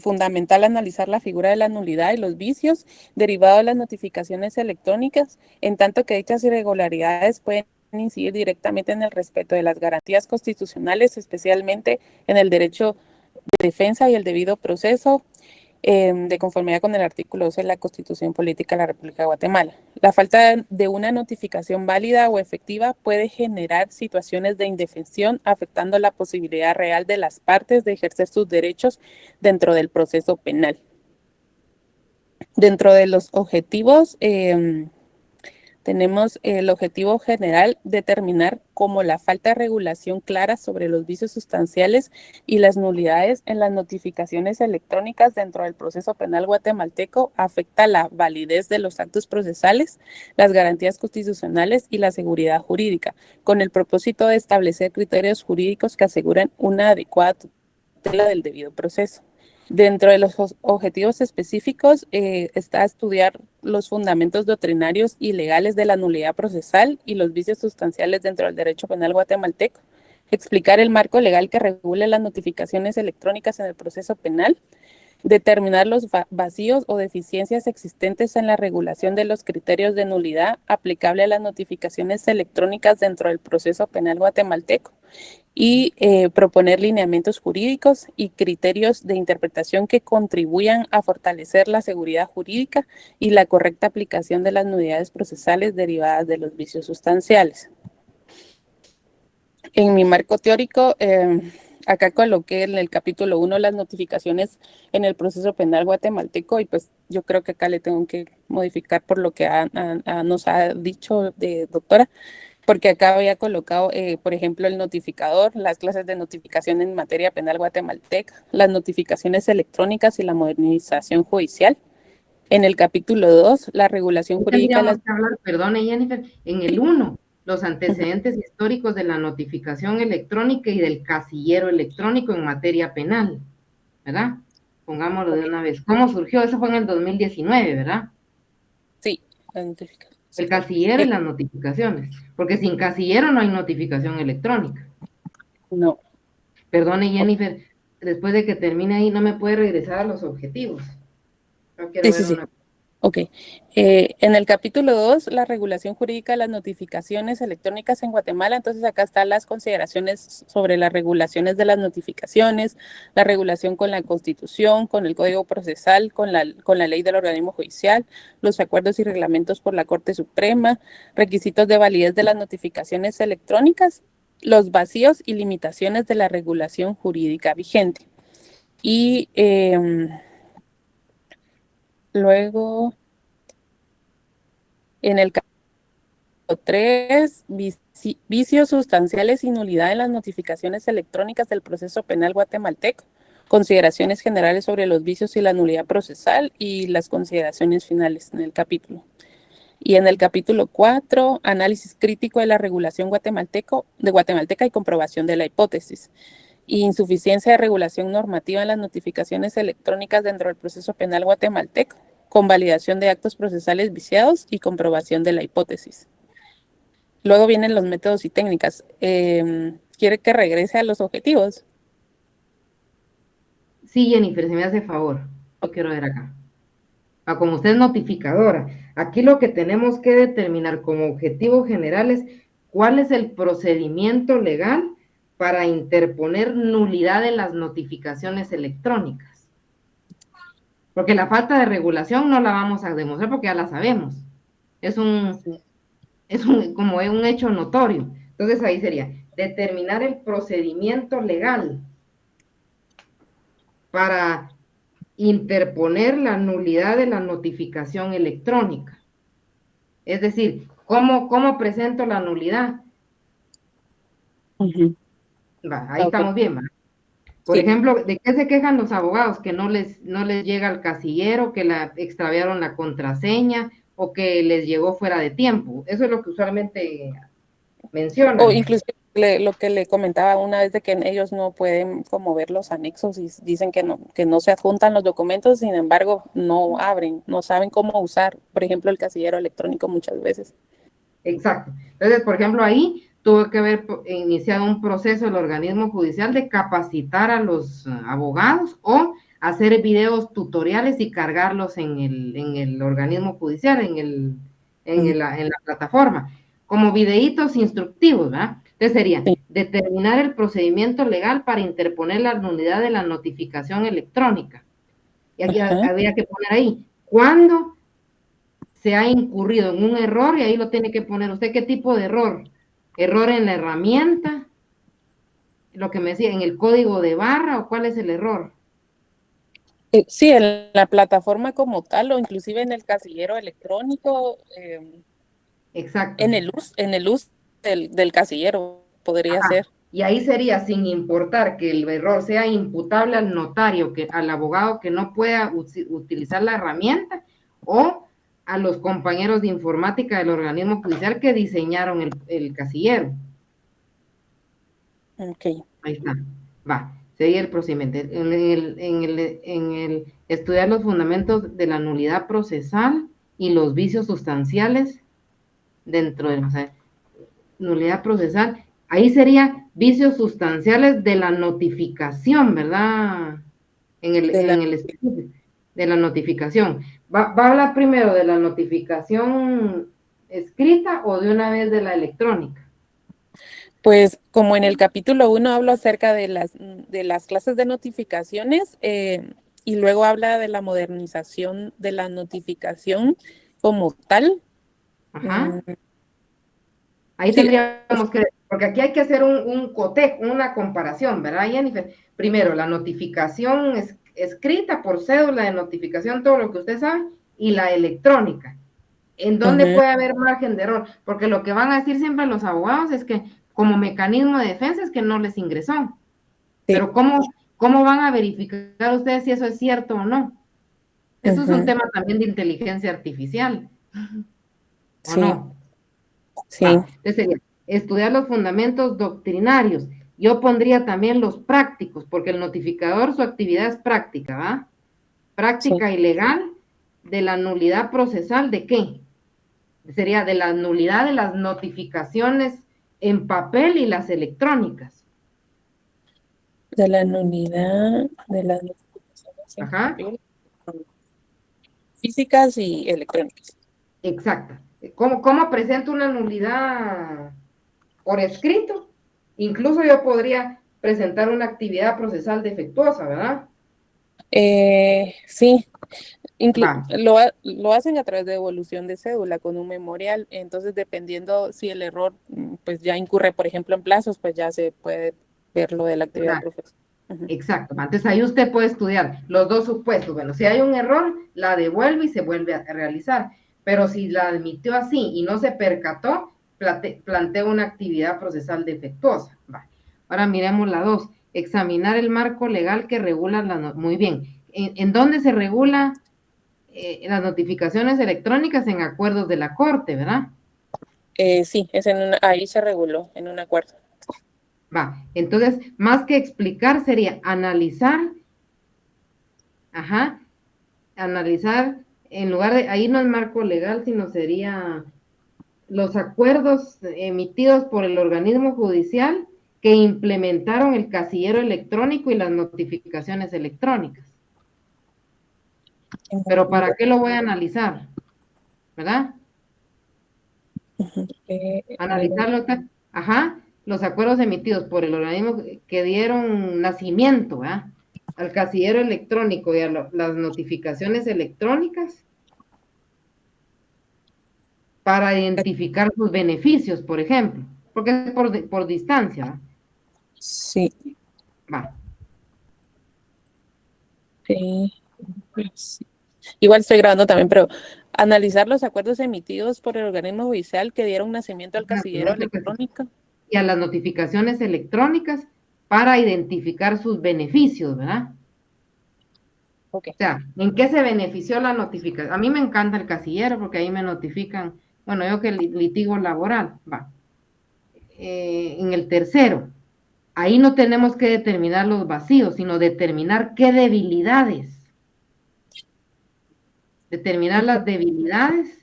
fundamental analizar la figura de la nulidad y los vicios derivados de las notificaciones electrónicas, en tanto que dichas irregularidades pueden incidir directamente en el respeto de las garantías constitucionales, especialmente en el derecho de defensa y el debido proceso, de conformidad con el artículo 12 de la Constitución Política de la República de Guatemala. La falta de una notificación válida o efectiva puede generar situaciones de indefensión, afectando la posibilidad real de las partes de ejercer sus derechos dentro del proceso penal. Dentro de los objetivos, tenemos el objetivo general, determinar cómo la falta de regulación clara sobre los vicios sustanciales y las nulidades en las notificaciones electrónicas dentro del proceso penal guatemalteco afecta la validez de los actos procesales, las garantías constitucionales y la seguridad jurídica, con el propósito de establecer criterios jurídicos que aseguren una adecuada tutela del debido proceso. Dentro de los objetivos específicos está estudiar los fundamentos doctrinarios y legales de la nulidad procesal y los vicios sustanciales dentro del derecho penal guatemalteco, explicar el marco legal que regule las notificaciones electrónicas en el proceso penal, determinar los vacíos o deficiencias existentes en la regulación de los criterios de nulidad aplicable a las notificaciones electrónicas dentro del proceso penal guatemalteco y proponer lineamientos jurídicos y criterios de interpretación que contribuyan a fortalecer la seguridad jurídica y la correcta aplicación de las nulidades procesales derivadas de los vicios sustanciales. En mi marco teórico, acá coloqué en el capítulo 1 las notificaciones en el proceso penal guatemalteco y pues yo creo que acá le tengo que modificar por lo que nos ha dicho doctora, porque acá había colocado, por ejemplo, el notificador, las clases de notificación en materia penal guatemalteca, las notificaciones electrónicas y la modernización judicial. En el capítulo 2, la regulación jurídica. Tendríamos que hablar, perdone Jennifer, en el 1, los antecedentes históricos de la notificación electrónica y del casillero electrónico en materia penal, ¿verdad? Pongámoslo de una vez. ¿Cómo surgió? Eso fue en el 2019, ¿verdad? Sí, la notificación. El casillero y las notificaciones, porque sin casillero no hay notificación electrónica. No. Perdone Jennifer, después de que termine ahí, ¿no me puede regresar a los objetivos? No quiero ver una... Ok. En el capítulo 2, la regulación jurídica de las notificaciones electrónicas en Guatemala, entonces acá están las consideraciones sobre las regulaciones de las notificaciones, la regulación con la Constitución, con el Código Procesal, con la ley del organismo judicial, los acuerdos y reglamentos por la Corte Suprema, requisitos de validez de las notificaciones electrónicas, los vacíos y limitaciones de la regulación jurídica vigente. Y luego, en el capítulo 3, vicios sustanciales y nulidad en las notificaciones electrónicas del proceso penal guatemalteco, consideraciones generales sobre los vicios y la nulidad procesal y las consideraciones finales en el capítulo. Y en el capítulo 4, análisis crítico de la regulación guatemalteca y comprobación de la hipótesis. Y insuficiencia de regulación normativa en las notificaciones electrónicas dentro del proceso penal guatemalteco, convalidación de actos procesales viciados y comprobación de la hipótesis. Luego vienen los métodos y técnicas. ¿Quiere que regrese a los objetivos? Sí, Jennifer, si me hace favor. Lo quiero ver acá. Como usted es notificadora, aquí lo que tenemos que determinar como objetivos generales, ¿cuál es el procedimiento legal para interponer nulidad en las notificaciones electrónicas? Porque la falta de regulación no la vamos a demostrar porque ya la sabemos. Es como un hecho notorio. Entonces ahí sería determinar el procedimiento legal para interponer la nulidad de la notificación electrónica. Es decir, ¿cómo presento la nulidad? Ahí estamos bien, ¿va? Por ejemplo, ¿de qué se quejan los abogados? Que no les llega al casillero, que extraviaron la contraseña o que les llegó fuera de tiempo. Eso es lo que usualmente mencionan. O incluso lo que le comentaba una vez de que ellos no pueden como ver los anexos y dicen que no se adjuntan los documentos, sin embargo, no abren, no saben cómo usar, por ejemplo, el casillero electrónico muchas veces. Exacto. Entonces, por ejemplo, ahí tuvo que haber iniciado un proceso el organismo judicial de capacitar a los abogados o hacer videos tutoriales y cargarlos en el organismo judicial, en la plataforma, como videitos instructivos, ¿verdad? Entonces sería determinar el procedimiento legal para interponer la nulidad de la notificación electrónica. Y aquí habría que poner ahí, ¿cuándo se ha incurrido en un error? Y ahí lo tiene que poner usted. ¿Qué tipo de error? ¿Error en la herramienta? Lo que me decía, ¿en el código de barra o cuál es el error? Sí, en la plataforma como tal o inclusive en el casillero electrónico. Exacto. En el uso del casillero podría ser. Y ahí sería sin importar que el error sea imputable al notario, al abogado que no pueda utilizar la herramienta o a los compañeros de informática del organismo judicial que diseñaron el casillero. Ok. Ahí está. Va, sería el procedimiento. En el estudiar los fundamentos de la nulidad procesal y los vicios sustanciales dentro de la nulidad procesal. Ahí sería vicios sustanciales de la notificación, ¿verdad? En el estudio de la notificación. ¿Va a hablar primero de la notificación escrita o de una vez de la electrónica? Pues como en el capítulo 1 hablo acerca de las clases de notificaciones y luego habla de la modernización de la notificación como tal. Ajá. Ahí tendríamos que, porque aquí hay que hacer un cotejo, una comparación, ¿verdad, Jennifer? Primero, la notificación escrita por cédula de notificación, todo lo que usted sabe, y la electrónica. ¿En dónde puede haber margen de error? Porque lo que van a decir siempre los abogados es que como mecanismo de defensa es que no les ingresó. Sí. Pero ¿cómo van a verificar ustedes si eso es cierto o no? Eso es un tema también de inteligencia artificial. ¿O no? Sí. Entonces sería estudiar los fundamentos doctrinarios. Yo pondría también los prácticos, porque el notificador, su actividad es práctica, ¿va? Práctica y legal de la nulidad procesal, ¿de qué? Sería de la nulidad de las notificaciones en papel y las electrónicas. De la nulidad de las notificaciones en papel, físicas y electrónicas. Exacto. ¿Cómo presento una nulidad por escrito? Incluso yo podría presentar una actividad procesal defectuosa, ¿verdad? Sí, lo hacen a través de devolución de cédula con un memorial, entonces dependiendo si el error pues ya incurre, por ejemplo, en plazos, pues ya se puede ver lo de la actividad profesional. Exacto, entonces ahí usted puede estudiar los dos supuestos. Bueno, si hay un error, la devuelve y se vuelve a realizar, pero si la admitió así y no se percató, plantea una actividad procesal defectuosa. Vale. Ahora miremos la 2, examinar el marco legal que regula muy bien. ¿En dónde se regula las notificaciones electrónicas? En acuerdos de la Corte, ¿verdad? Sí, ahí se reguló en un acuerdo. Va, entonces, más que explicar sería analizar, analizar, en lugar de, ahí no es marco legal, sino sería los acuerdos emitidos por el organismo judicial que implementaron el casillero electrónico y las notificaciones electrónicas. Pero ¿para qué lo voy a analizar? ¿Verdad? Analizarlo, los acuerdos emitidos por el organismo que dieron nacimiento, ¿verdad? al casillero electrónico y a las notificaciones electrónicas para identificar sus beneficios, por ejemplo, porque es por distancia, ¿va? Sí. Va. Sí. Sí. Igual estoy grabando también, pero analizar los acuerdos emitidos por el organismo judicial que dieron nacimiento al casillero electrónico. Y a las notificaciones electrónicas para identificar sus beneficios, ¿verdad? Ok. O sea, ¿en qué se benefició la notificación? A mí me encanta el casillero porque ahí me notifican, bueno, yo que litigo laboral, va. En el tercero, ahí no tenemos que determinar los vacíos, sino determinar qué debilidades. Determinar las debilidades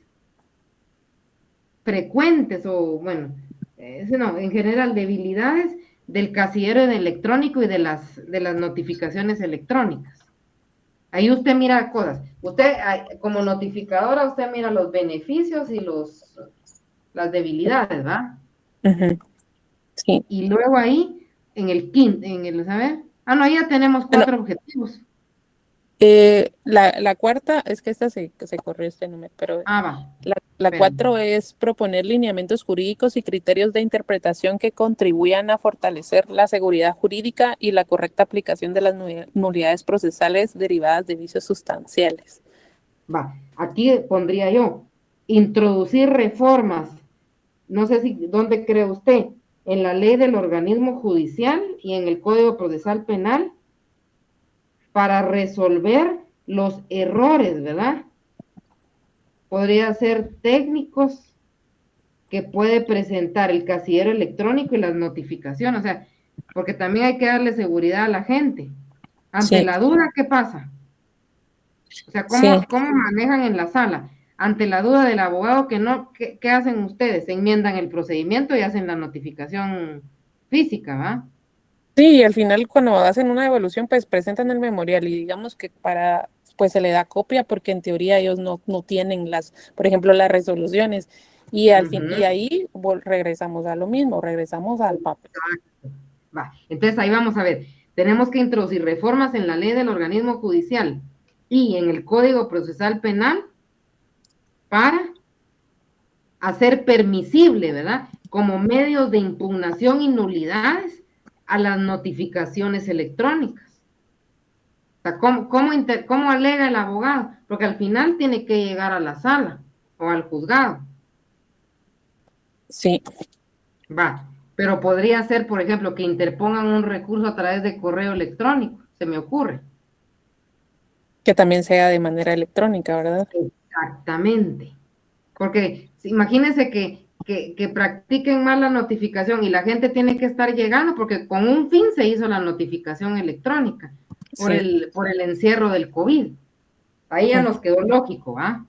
frecuentes o, bueno, no, en general, debilidades del casillero electrónico y de las notificaciones electrónicas. Ahí usted mira cosas. Usted, como notificadora, usted mira los beneficios y las debilidades, ¿va? Ujú. Sí. Y luego ahí, ¿sabe? No, ahí ya tenemos 4 objetivos. La cuarta es que esta se corrió este número, pero Va. la 4 es proponer lineamientos jurídicos y criterios de interpretación que contribuyan a fortalecer la seguridad jurídica y la correcta aplicación de las nulidades procesales derivadas de vicios sustanciales. Va, aquí pondría yo, introducir reformas, no sé dónde cree usted, en la ley del organismo judicial y en el Código Procesal Penal para resolver los errores, ¿verdad? Podría ser técnicos que puede presentar el casillero electrónico y las notificaciones, o sea, porque también hay que darle seguridad a la gente. Ante la duda, ¿qué pasa? O sea, ¿cómo manejan en la sala? Ante la duda del abogado, ¿qué hacen ustedes? Enmiendan el procedimiento y hacen la notificación física, ¿va? Sí, y al final cuando hacen una devolución, pues presentan el memorial y digamos que pues se le da copia porque en teoría ellos no tienen por ejemplo, las resoluciones. Y al fin, y ahí regresamos a lo mismo, regresamos al papel. Va, entonces ahí vamos a ver, tenemos que introducir reformas en la ley del organismo judicial y en el Código Procesal Penal para hacer permisible, ¿verdad? Como medios de impugnación y nulidades a las notificaciones electrónicas. O sea, ¿cómo alega el abogado? Porque al final tiene que llegar a la sala o al juzgado. Sí. Va, pero podría ser, por ejemplo, que interpongan un recurso a través de correo electrónico, se me ocurre. Que también sea de manera electrónica, ¿verdad? Exactamente. Porque imagínense que practiquen mal la notificación y la gente tiene que estar llegando porque con un fin se hizo la notificación electrónica por el encierro del COVID. Ahí ya nos quedó lógico, ¿ah?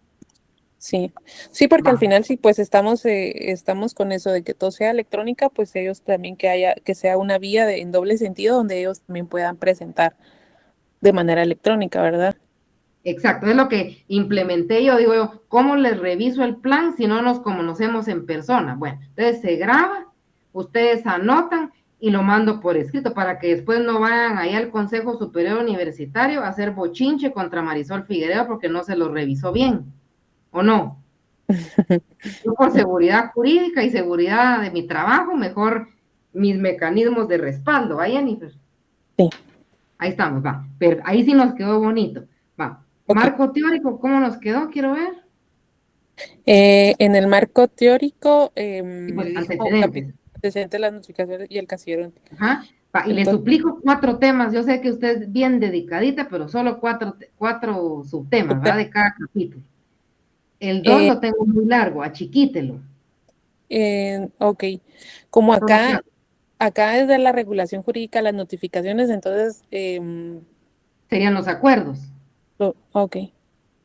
Sí, porque al final sí, pues estamos con eso de que todo sea electrónica, pues ellos también que sea una vía en doble sentido donde ellos también puedan presentar de manera electrónica, ¿verdad? Exacto, es lo que implementé yo, digo yo, ¿cómo les reviso el plan si no nos conocemos en persona? Bueno, entonces se graba, ustedes anotan y lo mando por escrito para que después no vayan ahí al Consejo Superior Universitario a hacer bochinche contra Marisol Figueroa porque no se lo revisó bien, ¿o no? Yo por seguridad jurídica y seguridad de mi trabajo, mejor mis mecanismos de respaldo, ¿va, Jennifer? Sí. Ahí estamos, va, pero ahí sí nos quedó bonito, va. Okay. Marco teórico, ¿cómo nos quedó? Quiero ver. En el marco teórico, Pues, antecedentes. antecedentes, las notificaciones y el casillero. Ajá. Y le suplico 4 temas. Yo sé que usted es bien dedicadita, pero solo 4 subtemas, ¿verdad? De cada capítulo. El 2 lo tengo muy largo, achiquítelo. Ok. Como acá es de la regulación jurídica, las notificaciones, entonces... serían los acuerdos. Ok.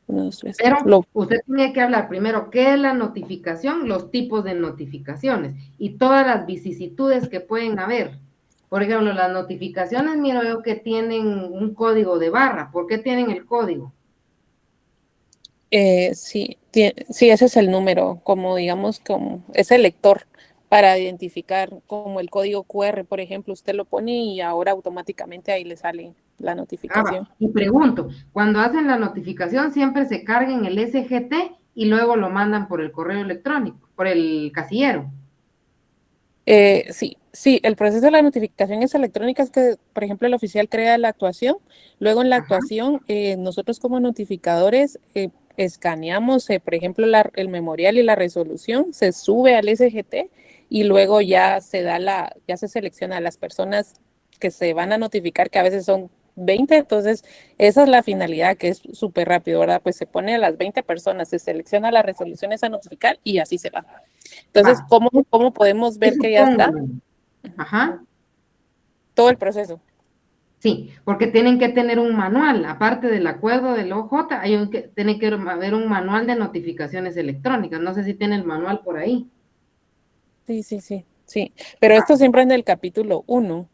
1, 2, 3. Pero usted tiene que hablar primero qué es la notificación, los tipos de notificaciones y todas las vicisitudes que pueden haber. Por ejemplo, las notificaciones, miro yo que tienen un código de barra. ¿Por qué tienen el código? Sí, ese es el número, como digamos, como es el lector para identificar como el código QR, por ejemplo, usted lo pone y ahora automáticamente ahí le sale la notificación. Y pregunto, cuando hacen la notificación siempre se carga en el SGT y luego lo mandan por el correo electrónico, por el casillero. Sí, el proceso de la notificación es electrónica, es que, por ejemplo, el oficial crea la actuación, luego en la actuación, nosotros como notificadores escaneamos, por ejemplo, el memorial y la resolución, se sube al SGT y luego ya ya se selecciona a las personas que se van a notificar, que a veces son 20, entonces esa es la finalidad, que es súper rápido, ¿verdad? Pues se pone a las 20 personas, se selecciona las resoluciones a notificar y así se va. Entonces, ¿cómo podemos ver que ya está? Todo el proceso. Sí, porque tienen que tener un manual, aparte del acuerdo del OJ, tiene que haber un manual de notificaciones electrónicas. No sé si tiene el manual por ahí. Sí. Pero esto siempre en el capítulo 1.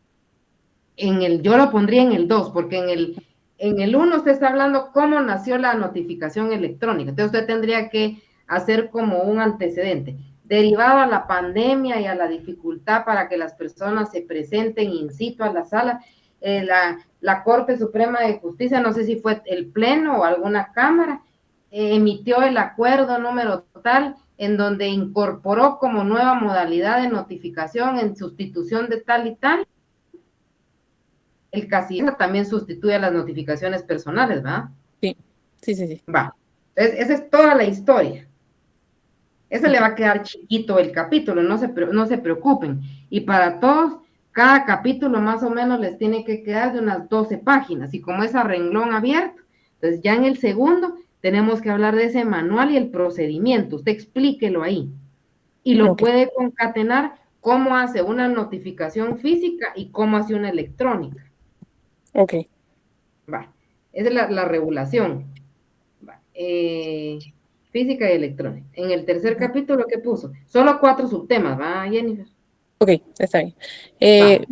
Yo lo pondría en el 2, porque en el 1 usted está hablando cómo nació la notificación electrónica. Entonces usted tendría que hacer como un antecedente. Derivado a la pandemia y a la dificultad para que las personas se presenten in situ a la sala, la Corte Suprema de Justicia, no sé si fue el Pleno o alguna Cámara, emitió el acuerdo número tal en donde incorporó como nueva modalidad de notificación en sustitución de tal y tal. El casillero también sustituye a las notificaciones personales, ¿verdad? Sí. Va. Entonces, esa es toda la historia. Ese le va a quedar chiquito el capítulo, no se preocupen. Y para todos, cada capítulo más o menos les tiene que quedar de unas 12 páginas. Y como es a renglón abierto, entonces ya en el segundo tenemos que hablar de ese manual y el procedimiento. Usted explíquelo ahí. Y lo puede concatenar cómo hace una notificación física y cómo hace una electrónica. Ok. Va. Esa es la regulación. Va. Física y electrónica. En el tercer capítulo, ¿qué puso? Solo 4 subtemas, ¿va, Jennifer? Ok, está bien.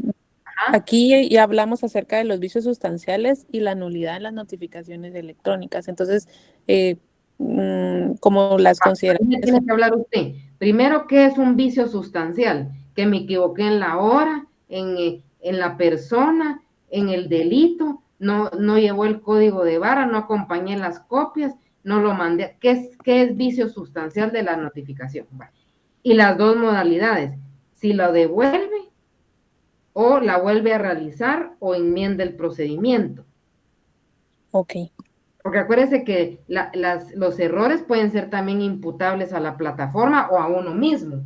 Aquí ya hablamos acerca de los vicios sustanciales y la nulidad en las notificaciones electrónicas. Entonces, como las consideraciones... Tiene que hablar usted. Primero, ¿qué es un vicio sustancial? Que me equivoqué en la hora, en la persona, en el delito, no llevó el código de vara, no acompañé las copias, no lo mandé. ¿Qué es vicio sustancial de la notificación? Bueno, y las dos modalidades, si lo devuelve o la vuelve a realizar o enmienda el procedimiento. Ok. Porque acuérdense que los errores pueden ser también imputables a la plataforma o a uno mismo.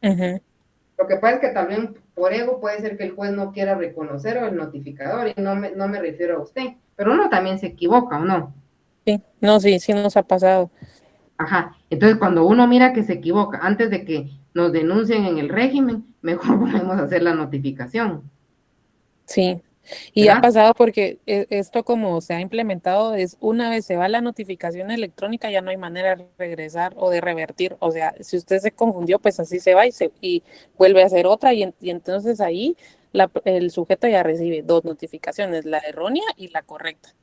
Lo que pasa es que también por ego puede ser que el juez no quiera reconocer o el notificador, y no me refiero a usted, pero uno también se equivoca, ¿o no? Sí, no, sí nos ha pasado. Ajá, entonces cuando uno mira que se equivoca, antes de que nos denuncien en el régimen, mejor podemos hacer la notificación. Sí, y ¿verdad? ha pasado porque esto como se ha implementado es una vez se va la notificación electrónica ya no hay manera de regresar o de revertir, o sea, si usted se confundió pues así se va y vuelve a hacer otra y entonces ahí el sujeto ya recibe 2 notificaciones, la errónea y la correcta.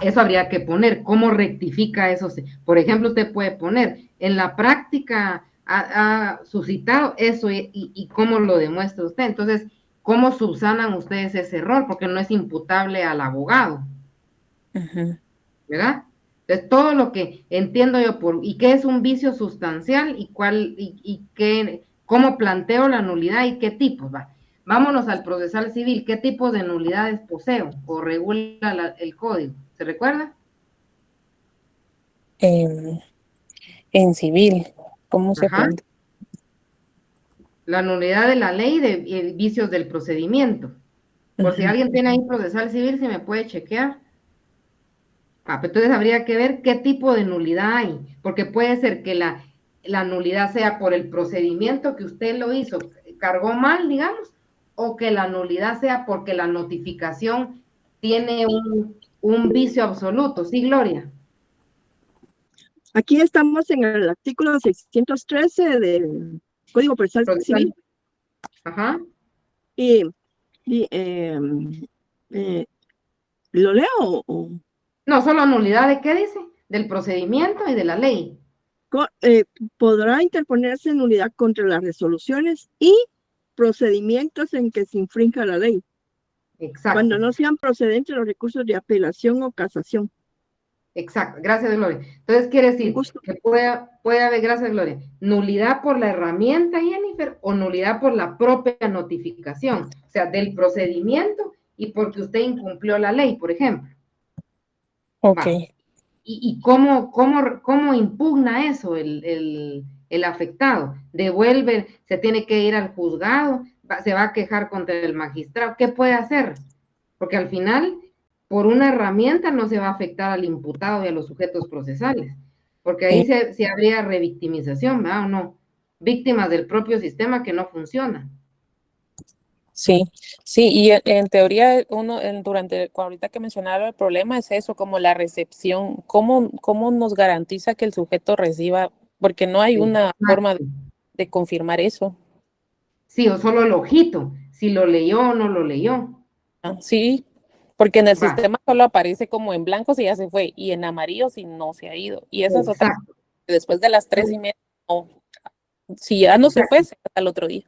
Eso habría que poner, ¿cómo rectifica eso? Por ejemplo, usted puede poner, en la práctica ha suscitado eso y cómo lo demuestra usted. Entonces, ¿cómo subsanan ustedes ese error? Porque no es imputable al abogado, ¿verdad? Entonces, todo lo que entiendo yo y qué es un vicio sustancial cómo planteo la nulidad y qué tipos, va. Vámonos al procesal civil, ¿qué tipos de nulidades poseo o regula el código? ¿Se recuerda? En civil, ¿cómo se plantea? La nulidad de la ley de vicios del procedimiento. Por si alguien tiene ahí procesal civil, se me puede chequear. Pero entonces habría que ver qué tipo de nulidad hay, porque puede ser que la nulidad sea por el procedimiento que usted lo hizo, cargó mal, digamos, o que la nulidad sea porque la notificación tiene un vicio absoluto. ¿Sí, Gloria? Aquí estamos en el artículo 613 del Código Procesal Civil. Ajá. Y ¿lo leo o...? No, solo nulidad de qué dice, del procedimiento y de la ley. podrá interponerse nulidad contra las resoluciones y procedimientos en que se infrinja la ley, Exacto. cuando no sean procedentes los recursos de apelación o casación. Exacto, gracias Gloria. Entonces quiere decir Justo. que puede haber, gracias Gloria, nulidad por la herramienta, Jennifer, o nulidad por la propia notificación, o sea, del procedimiento y porque usted incumplió la ley, por ejemplo. Ok. Va. ¿Y cómo impugna eso el afectado? Devuelve, se tiene que ir al juzgado, se va a quejar contra el magistrado, ¿qué puede hacer? Porque al final, por una herramienta no se va a afectar al imputado y a los sujetos procesales, porque ahí se habría revictimización, ¿verdad o no? Víctimas del propio sistema que no funciona. Sí, sí, y en teoría ahorita que mencionaba el problema es eso, como la recepción, ¿cómo nos garantiza que el sujeto reciba? Porque no hay una forma de confirmar eso. Sí, o solo el ojito, si lo leyó o no lo leyó. Sí, porque en el Va. sistema solo aparece como en blanco si ya se fue, y en amarillo si no se ha ido. Y esa es otra, Exacto. después de las 3:30, no. Si ya no se fue, se hasta el otro día.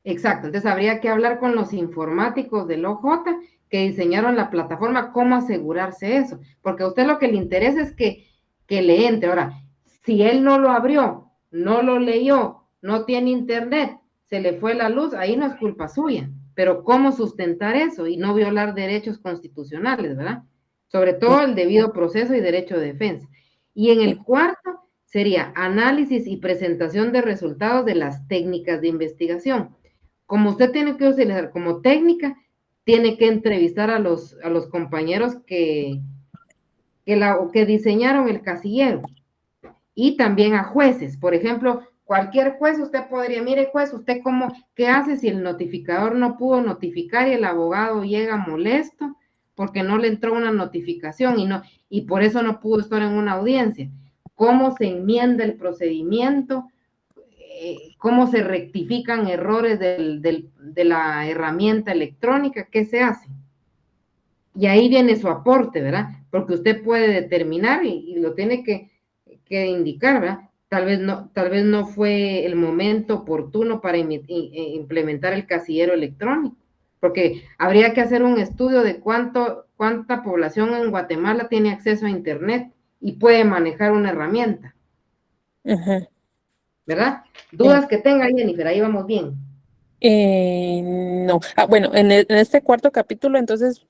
Exacto, entonces habría que hablar con los informáticos del OJ que diseñaron la plataforma, cómo asegurarse eso, porque a usted lo que le interesa es que le entre. Ahora, si él no lo abrió, no lo leyó, no tiene internet, se le fue la luz, ahí no es culpa suya, pero cómo sustentar eso y no violar derechos constitucionales, ¿verdad? Sobre todo el debido proceso y derecho de defensa. Y en el cuarto sería análisis y presentación de resultados de las técnicas de investigación. Como usted tiene que utilizar como técnica, tiene que entrevistar a los compañeros que diseñaron el casillero y también a jueces. Por ejemplo, cualquier juez, usted podría, mire juez, usted qué hace si el notificador no pudo notificar y el abogado llega molesto porque no le entró una notificación y por eso no pudo estar en una audiencia? ¿Cómo se enmienda el procedimiento? ¿Cómo se rectifican errores de la herramienta electrónica? ¿Qué se hace? Y ahí viene su aporte, ¿verdad? Porque usted puede determinar y lo tiene que indicar, ¿verdad? Tal vez no fue el momento oportuno para implementar el casillero electrónico, porque habría que hacer un estudio de cuánta población en Guatemala tiene acceso a Internet y puede manejar una herramienta. ¿Verdad? ¿Dudas que tenga, Jennifer? Ahí vamos bien. No. Bueno, en este cuarto capítulo, entonces,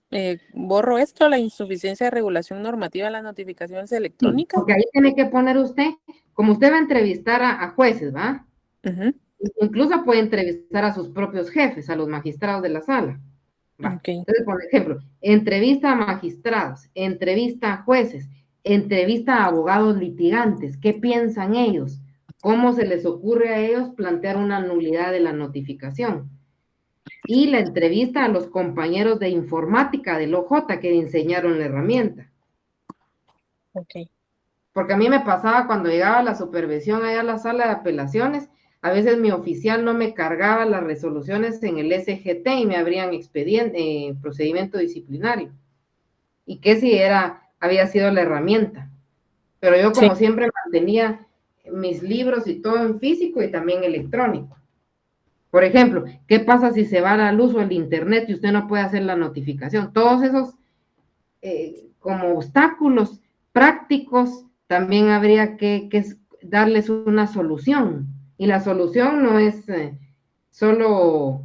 borro esto, la insuficiencia de regulación normativa en las notificaciones electrónicas. Sí, porque ahí tiene que poner usted, como usted va a entrevistar a jueces, ¿va? Incluso puede entrevistar a sus propios jefes, a los magistrados de la sala. ¿Va? Entonces, por ejemplo, entrevista a magistrados, entrevista a jueces, entrevista a abogados litigantes, ¿qué piensan ellos? ¿Cómo se les ocurre a ellos plantear una nulidad de la notificación? Y la entrevista a los compañeros de informática del OJ que diseñaron la herramienta. Porque a mí me pasaba cuando llegaba la supervisión allá a la sala de apelaciones, a veces mi oficial no me cargaba las resoluciones en el SGT y me abrían procedimiento disciplinario. Y que si había sido la herramienta. Pero yo como siempre mantenía mis libros y todo en físico y también electrónico. Por ejemplo, ¿qué pasa si se va la luz o el internet y usted no puede hacer la notificación? Todos esos como obstáculos prácticos también habría que darles una solución. Y la solución no es solo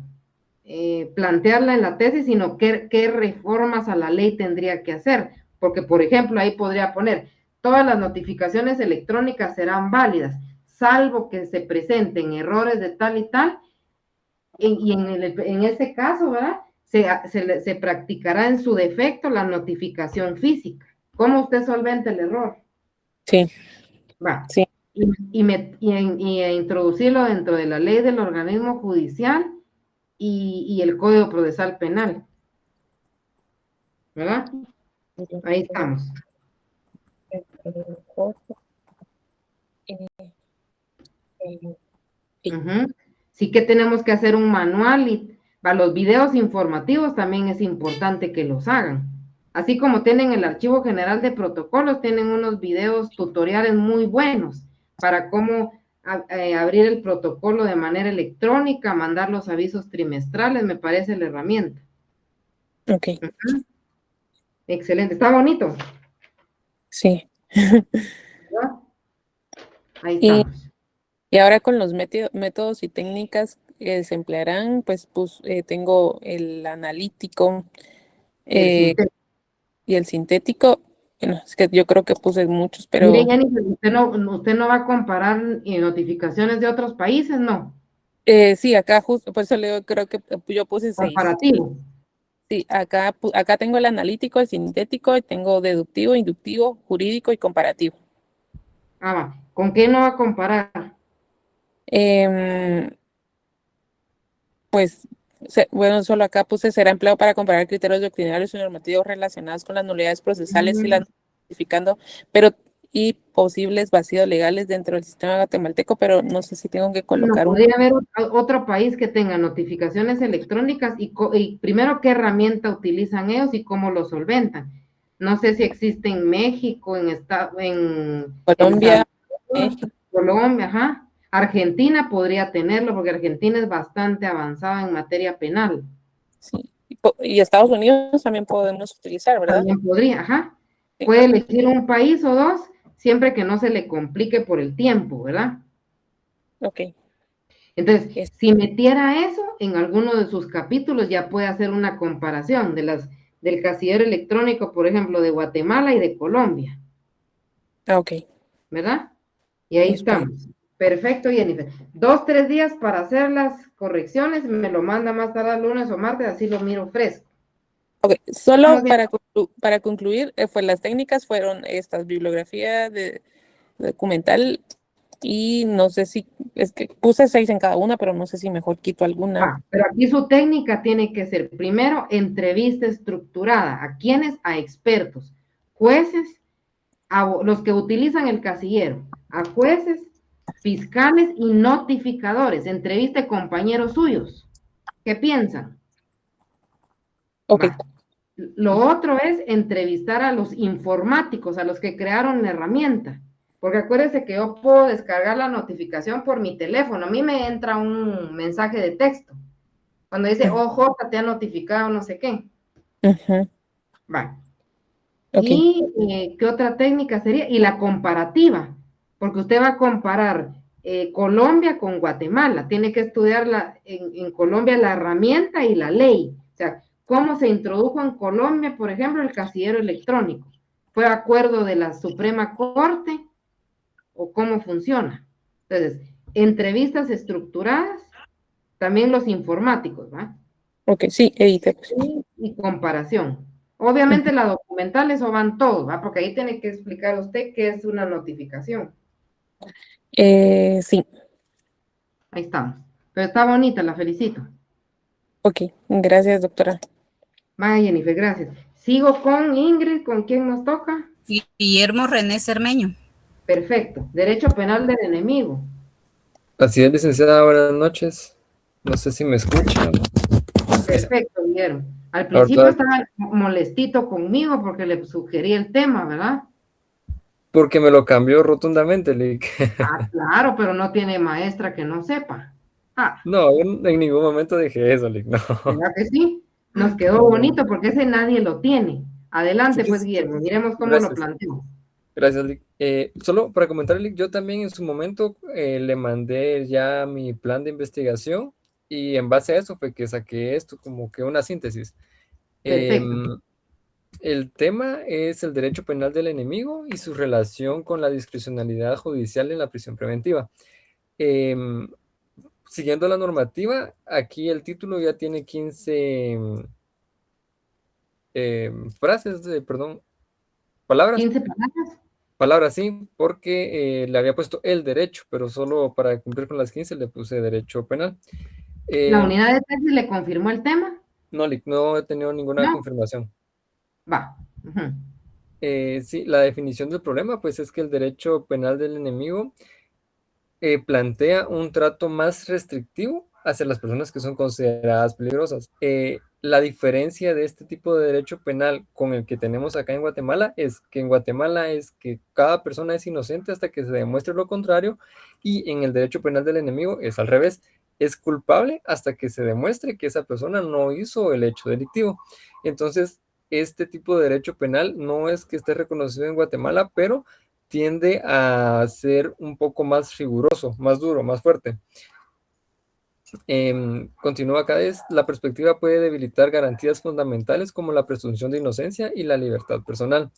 plantearla en la tesis, sino qué reformas a la ley tendría que hacer. Porque, por ejemplo, ahí podría poner, todas las notificaciones electrónicas serán válidas, salvo que se presenten errores de tal y tal, y en ese caso, ¿verdad? Se practicará en su defecto la notificación física. ¿Cómo usted solventa el error? Sí. Va. Sí. Y introducirlo dentro de la ley del organismo judicial y el Código Procesal Penal. ¿Verdad? Ahí estamos. Sí que tenemos que hacer un manual y para los videos informativos también es importante que los hagan. Así como tienen el Archivo General de Protocolos, tienen unos videos tutoriales muy buenos para cómo abrir el protocolo de manera electrónica, mandar los avisos trimestrales, me parece la herramienta. Ok, Excelente, está bonito, sí. ¿verdad? Ahí Y, estamos. y ahora con los métodos y técnicas que se emplearán, tengo el analítico Y el eh, sintético. y el sintético. Bueno, es que yo creo que puse muchos, Mire, pero Jennifer, usted no va a comparar notificaciones de otros países, no, sí, acá justo, por eso creo que yo puse 6. comparativo. Sí, acá tengo el analítico, el sintético, y tengo deductivo, inductivo, jurídico y comparativo. Ah, va. ¿Con qué no va a comparar? Em, bueno, solo acá puse será empleado para comparar criterios doctrinarios y normativos relacionados con las nulidades procesales y las notificando, y posibles vacíos legales dentro del sistema guatemalteco, pero no sé si tengo que No, colocar podría haber otro país que tenga notificaciones electrónicas y primero qué herramienta utilizan ellos y cómo lo solventan. No sé si existe en México, en El Colombia, Salvador, Colombia, ajá. Argentina podría tenerlo porque Argentina es bastante avanzada en materia penal. sí, y Estados Unidos también podemos utilizar, ¿verdad? También podría, ajá. Sí, Puede ok. elegir un país o dos, siempre que no se le complique por el tiempo, ¿verdad? Ok. Entonces, Es- si metiera eso en alguno de sus capítulos, ya puede hacer una comparación del casillero electrónico, por ejemplo, de Guatemala y de Colombia, ok, ¿verdad? Y ahí está. estamos. Perfecto, Jennifer. 2, 3 días para hacer las correcciones, me lo manda más tarde el lunes o martes, así lo miro fresco. Ok, solo Estamos bien. para concluir, las técnicas fueron estas: bibliografía de documental, y no sé si, es que puse 6 en cada una, pero no sé si mejor quito alguna. Pero aquí su técnica tiene que ser, primero, entrevista estructurada. ¿A quiénes? A expertos, jueces, los que utilizan el casillero, a jueces, fiscales y notificadores. Entreviste compañeros suyos. ¿Qué piensan? Ok, Va. Lo otro es entrevistar a los informáticos, a los que crearon la herramienta. Porque acuérdense que yo puedo descargar la notificación por mi teléfono. A mí me entra un mensaje de texto. Cuando dice, OJ, te ha notificado no sé qué. ujú, Va. ok, ¿Y qué otra técnica sería? Y la comparativa, porque usted va a comparar Colombia con Guatemala. Tiene que estudiar en Colombia la herramienta y la ley. O sea, cómo se introdujo en Colombia, por ejemplo, el casillero electrónico. ¿Fue acuerdo de la Suprema Corte o cómo funciona? Entonces, entrevistas estructuradas, también los informáticos, ¿va? ok, sí, edité, pues. Y comparación. Obviamente la documental, eso van todos, ¿va? Porque ahí tiene que explicar usted qué es una notificación. Sí, Ahí estamos. Pero está bonita, la felicito. ok, gracias, doctora. Vaya, Jennifer, gracias. Sigo con Ingrid, ¿con quién nos toca? Guillermo René Cermeño. Perfecto. Derecho penal del enemigo. Así es, licenciada, buenas noches. No sé si me escuchan. Perfecto, Guillermo. Al principio Ahorita, estaba molestito conmigo porque le sugerí el tema, ¿verdad? porque me lo cambió rotundamente, Lick. Ah, claro, pero no tiene maestra que no sepa. Ah, No, en ningún momento dije eso, Lick, no. ¿verdad que sí? Nos quedó No, no. bonito porque ese nadie lo tiene. Adelante, pues, Fíjese, Guillermo, miremos cómo lo gracias, planteamos. gracias, Lick. Solo para comentar, Lick, yo también en su momento le mandé ya mi plan de investigación y en base a eso fue que saqué esto como que una síntesis. Perfecto. Em, El tema es el derecho penal del enemigo y su relación con la discrecionalidad judicial en la prisión preventiva. Em, Siguiendo la normativa, aquí el título ya tiene 15 frases, perdón, palabras, 15 palabras. palabras sí, porque le había puesto el derecho, pero solo para cumplir con las 15 le puse derecho penal. La Em, unidad de tesis le confirmó el tema. no, no he tenido ninguna No, confirmación. va. Ujú. Sí, la definición del problema, pues es que el derecho penal del enemigo plantea un trato más restrictivo hacia las personas que son consideradas peligrosas. La diferencia de este tipo de derecho penal con el que tenemos acá en Guatemala es que en Guatemala es que cada persona es inocente hasta que se demuestre lo contrario, y en el derecho penal del enemigo es al revés, es culpable hasta que se demuestre que esa persona no hizo el hecho delictivo. Entonces, este tipo de derecho penal no es que esté reconocido en Guatemala, pero tiende a ser un poco más riguroso, más duro, más fuerte. Continúa acá, la perspectiva puede debilitar garantías fundamentales como la presunción de inocencia y la libertad personal.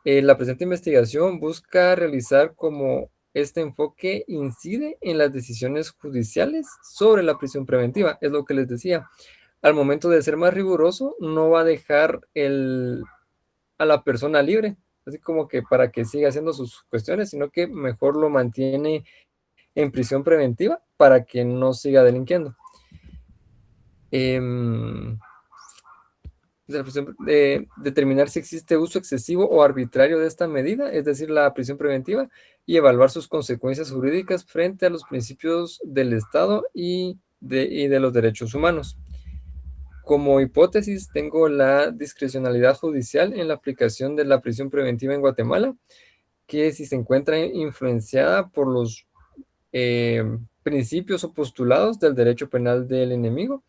La presente investigación busca realizar cómo este enfoque incide en las decisiones judiciales sobre la prisión preventiva. Es lo que les decía. Al momento de ser más riguroso, no va a dejar a la persona libre, así como que para que siga haciendo sus cuestiones, sino que mejor lo mantiene en prisión preventiva para que no siga delinquiendo. Determinar si existe uso excesivo o arbitrario de esta medida, es decir, la prisión preventiva, y evaluar sus consecuencias jurídicas frente a los principios del Estado y de los derechos humanos. Como hipótesis, tengo la discrecionalidad judicial en la aplicación de la prisión preventiva en Guatemala, que si se encuentra influenciada por los principios o postulados del derecho penal del enemigo,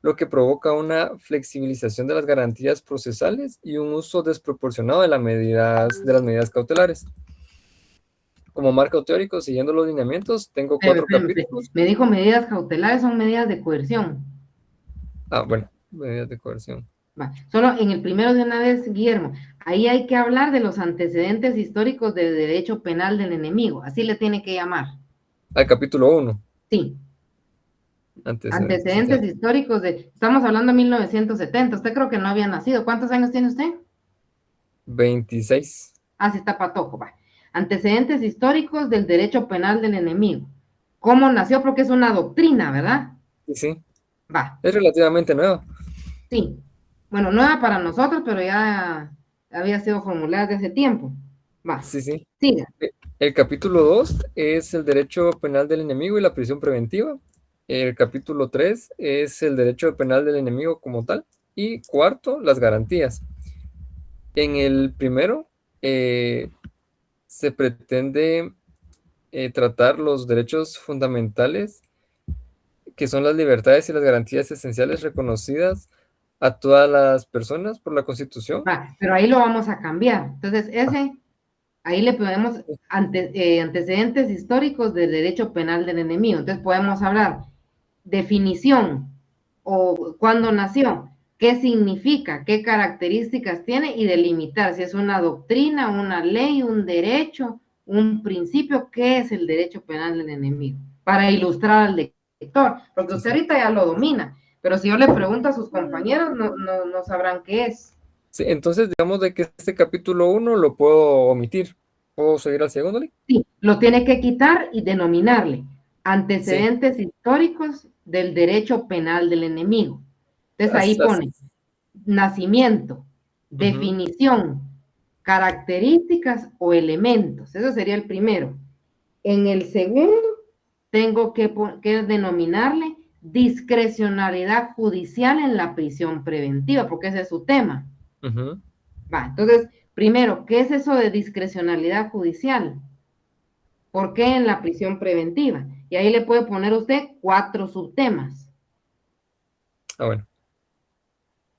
lo que provoca una flexibilización de las garantías procesales y un uso desproporcionado de las medidas cautelares. Como marco teórico, siguiendo los lineamientos, tengo 4 capítulos. Me dijo medidas cautelares, son medidas de coerción. Bueno, medidas de coerción. Solo en el primero de una vez, Guillermo, ahí hay que hablar de los antecedentes históricos del derecho penal del enemigo, así le tiene que llamar. Al capítulo 1. Sí. Antecedentes históricos estamos hablando de 1970, usted creo que no había nacido. ¿Cuántos años tiene usted? 26. Sí está patojo, va. Antecedentes históricos del derecho penal del enemigo. ¿Cómo nació? Porque es una doctrina, ¿verdad? Sí. Va. Es relativamente nueva. Sí. Bueno, nueva para nosotros, pero ya había sido formulada desde hace tiempo. Va. Sí. Siga. El capítulo 2 es el derecho penal del enemigo y la prisión preventiva. El capítulo 3 es el derecho penal del enemigo como tal. Y cuarto, las garantías. En el primero se pretende tratar los derechos fundamentales, que son las libertades y las garantías esenciales reconocidas a todas las personas por la Constitución. Pero ahí lo vamos a cambiar. Entonces, ahí le ponemos antecedentes históricos del derecho penal del enemigo. Entonces podemos hablar definición o cuándo nació, qué significa, qué características tiene y delimitar si es una doctrina, una ley, un derecho, un principio, qué es el derecho penal del enemigo, para ilustrar al lector, porque usted ahorita ya lo domina, pero si yo le pregunto a sus compañeros no sabrán qué es. Sí, entonces digamos de que este capítulo 1 lo puedo omitir. ¿Puedo seguir al segundo? Sí, lo tiene que quitar y denominarle antecedentes históricos del derecho penal del enemigo. Entonces ahí pone nacimiento, definición, características o elementos. Eso sería el primero. En el segundo tengo que denominarle discrecionalidad judicial en la prisión preventiva, porque ese es su tema. Entonces, primero, ¿qué es eso de discrecionalidad judicial? ¿Por qué en la prisión preventiva? Y ahí le puede poner usted 4 subtemas. Bueno.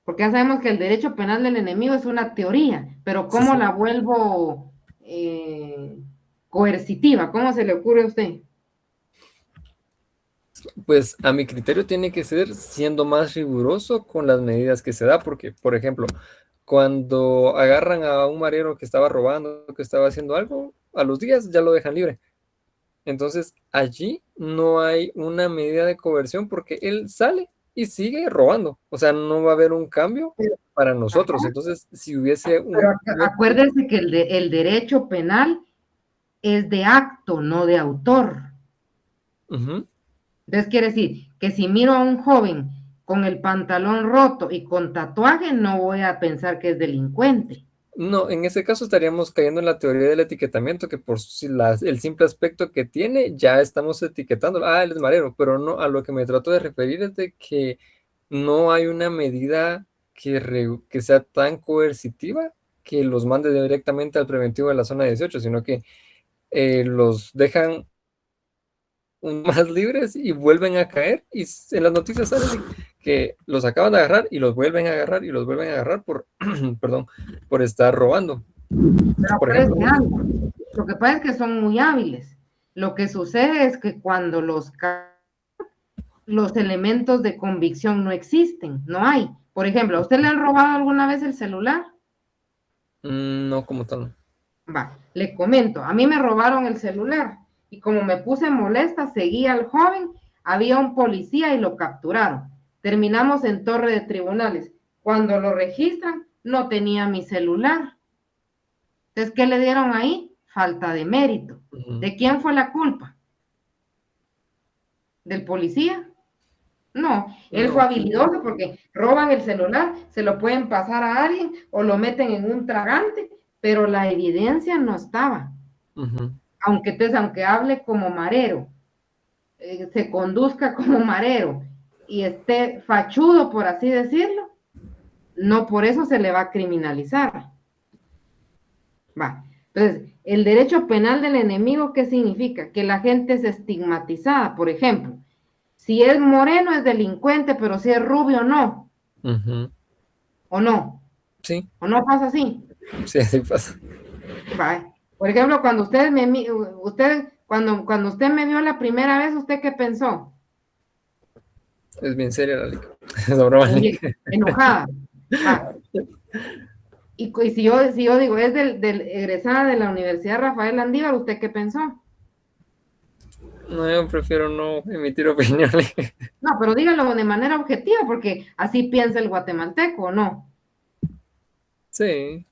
Porque ya sabemos que el derecho penal del enemigo es una teoría, pero ¿cómo la vuelvo coercitiva? ¿Cómo se le ocurre a usted? Pues a mi criterio tiene que ser siendo más riguroso con las medidas que se da, porque, por ejemplo, cuando agarran a un marero que estaba robando, que estaba haciendo algo, a los días ya lo dejan libre. Entonces, allí no hay una medida de coerción porque él sale y sigue robando. O sea, no va a haber un cambio para nosotros. Entonces, si hubiese un... Pero acuérdense que el derecho penal es de acto, no de autor. Entonces, quiere decir que si miro a un joven con el pantalón roto y con tatuaje, no voy a pensar que es delincuente. No, en ese caso estaríamos cayendo en la teoría del etiquetamiento, que por el simple aspecto que tiene, ya estamos etiquetando. Ah, él es marero, pero no, a lo que me trato de referir es de que no hay una medida que sea tan coercitiva que los mande directamente al preventivo de la zona 18, sino que los dejan más libres y vuelven a caer, y en las noticias sale que los acaban de agarrar y los vuelven a agarrar y los vuelven a agarrar por, perdón, por estar robando. Pero Por acuérdense ejemplo. algo, lo que pasa es que son muy hábiles. Lo que sucede es que cuando los elementos de convicción no existen, no hay. Por ejemplo, ¿a usted le han robado alguna vez el celular? No como tal. Va, le comento, a mí me robaron el celular y como me puse molesta, seguí al joven, había un policía y lo capturaron. Terminamos en torre de tribunales. Cuando lo registran, no tenía mi celular. Entonces, ¿qué le dieron ahí? Falta de mérito. ¿De quién fue la culpa? ¿Del policía? No, él fue habilidoso porque roban el celular, se lo pueden pasar a alguien o lo meten en un tragante, pero la evidencia no estaba. Aunque hable como marero, se conduzca como marero y esté fachudo, por así decirlo, no por eso se le va a criminalizar. Va. Entonces, el derecho penal del enemigo, ¿qué significa? Que la gente es estigmatizada. Por ejemplo, si es moreno es delincuente, pero si es rubio no. ¿O no? Sí. ¿O no pasa así? Sí, así pasa. Va. Por ejemplo, cuando cuando usted me vio la primera vez, ¿usted qué pensó? Es bien seria la liga. Es broma, enojada. Va. Y si yo digo, es del egresada de la Universidad Rafael Landívar, ¿usted qué pensó? No, yo prefiero no emitir opiniones. No, pero dígalo de manera objetiva, porque así piensa el guatemalteco, ¿no? Sí.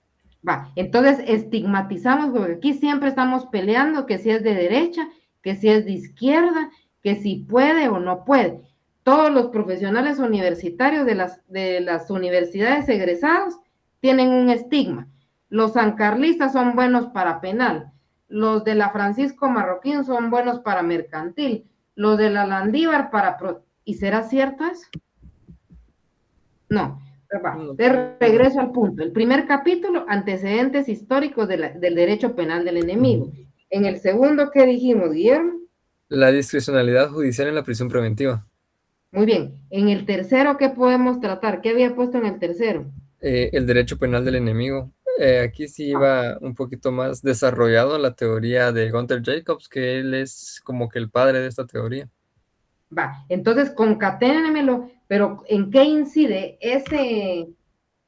Va, entonces estigmatizamos, porque aquí siempre estamos peleando que si es de derecha, que si es de izquierda, que si puede o no puede. Todos los profesionales universitarios de las universidades egresados tienen un estigma. Los sancarlistas son buenos para penal, los de la Francisco Marroquín son buenos para mercantil, los de la Landívar para... ¿Y será cierto eso? No. De regreso al punto. El primer capítulo, antecedentes históricos del derecho penal del enemigo. En el segundo, ¿qué dijimos, Guillermo? La discrecionalidad judicial en la prisión preventiva. Muy bien. En el tercero, ¿qué podemos tratar? ¿Qué había puesto en el tercero? El derecho penal del enemigo. Aquí sí iba un poquito más desarrollado la teoría de Gunther Jacobs, que él es como que el padre de esta teoría. Va, entonces concaténemelo, pero ¿en qué incide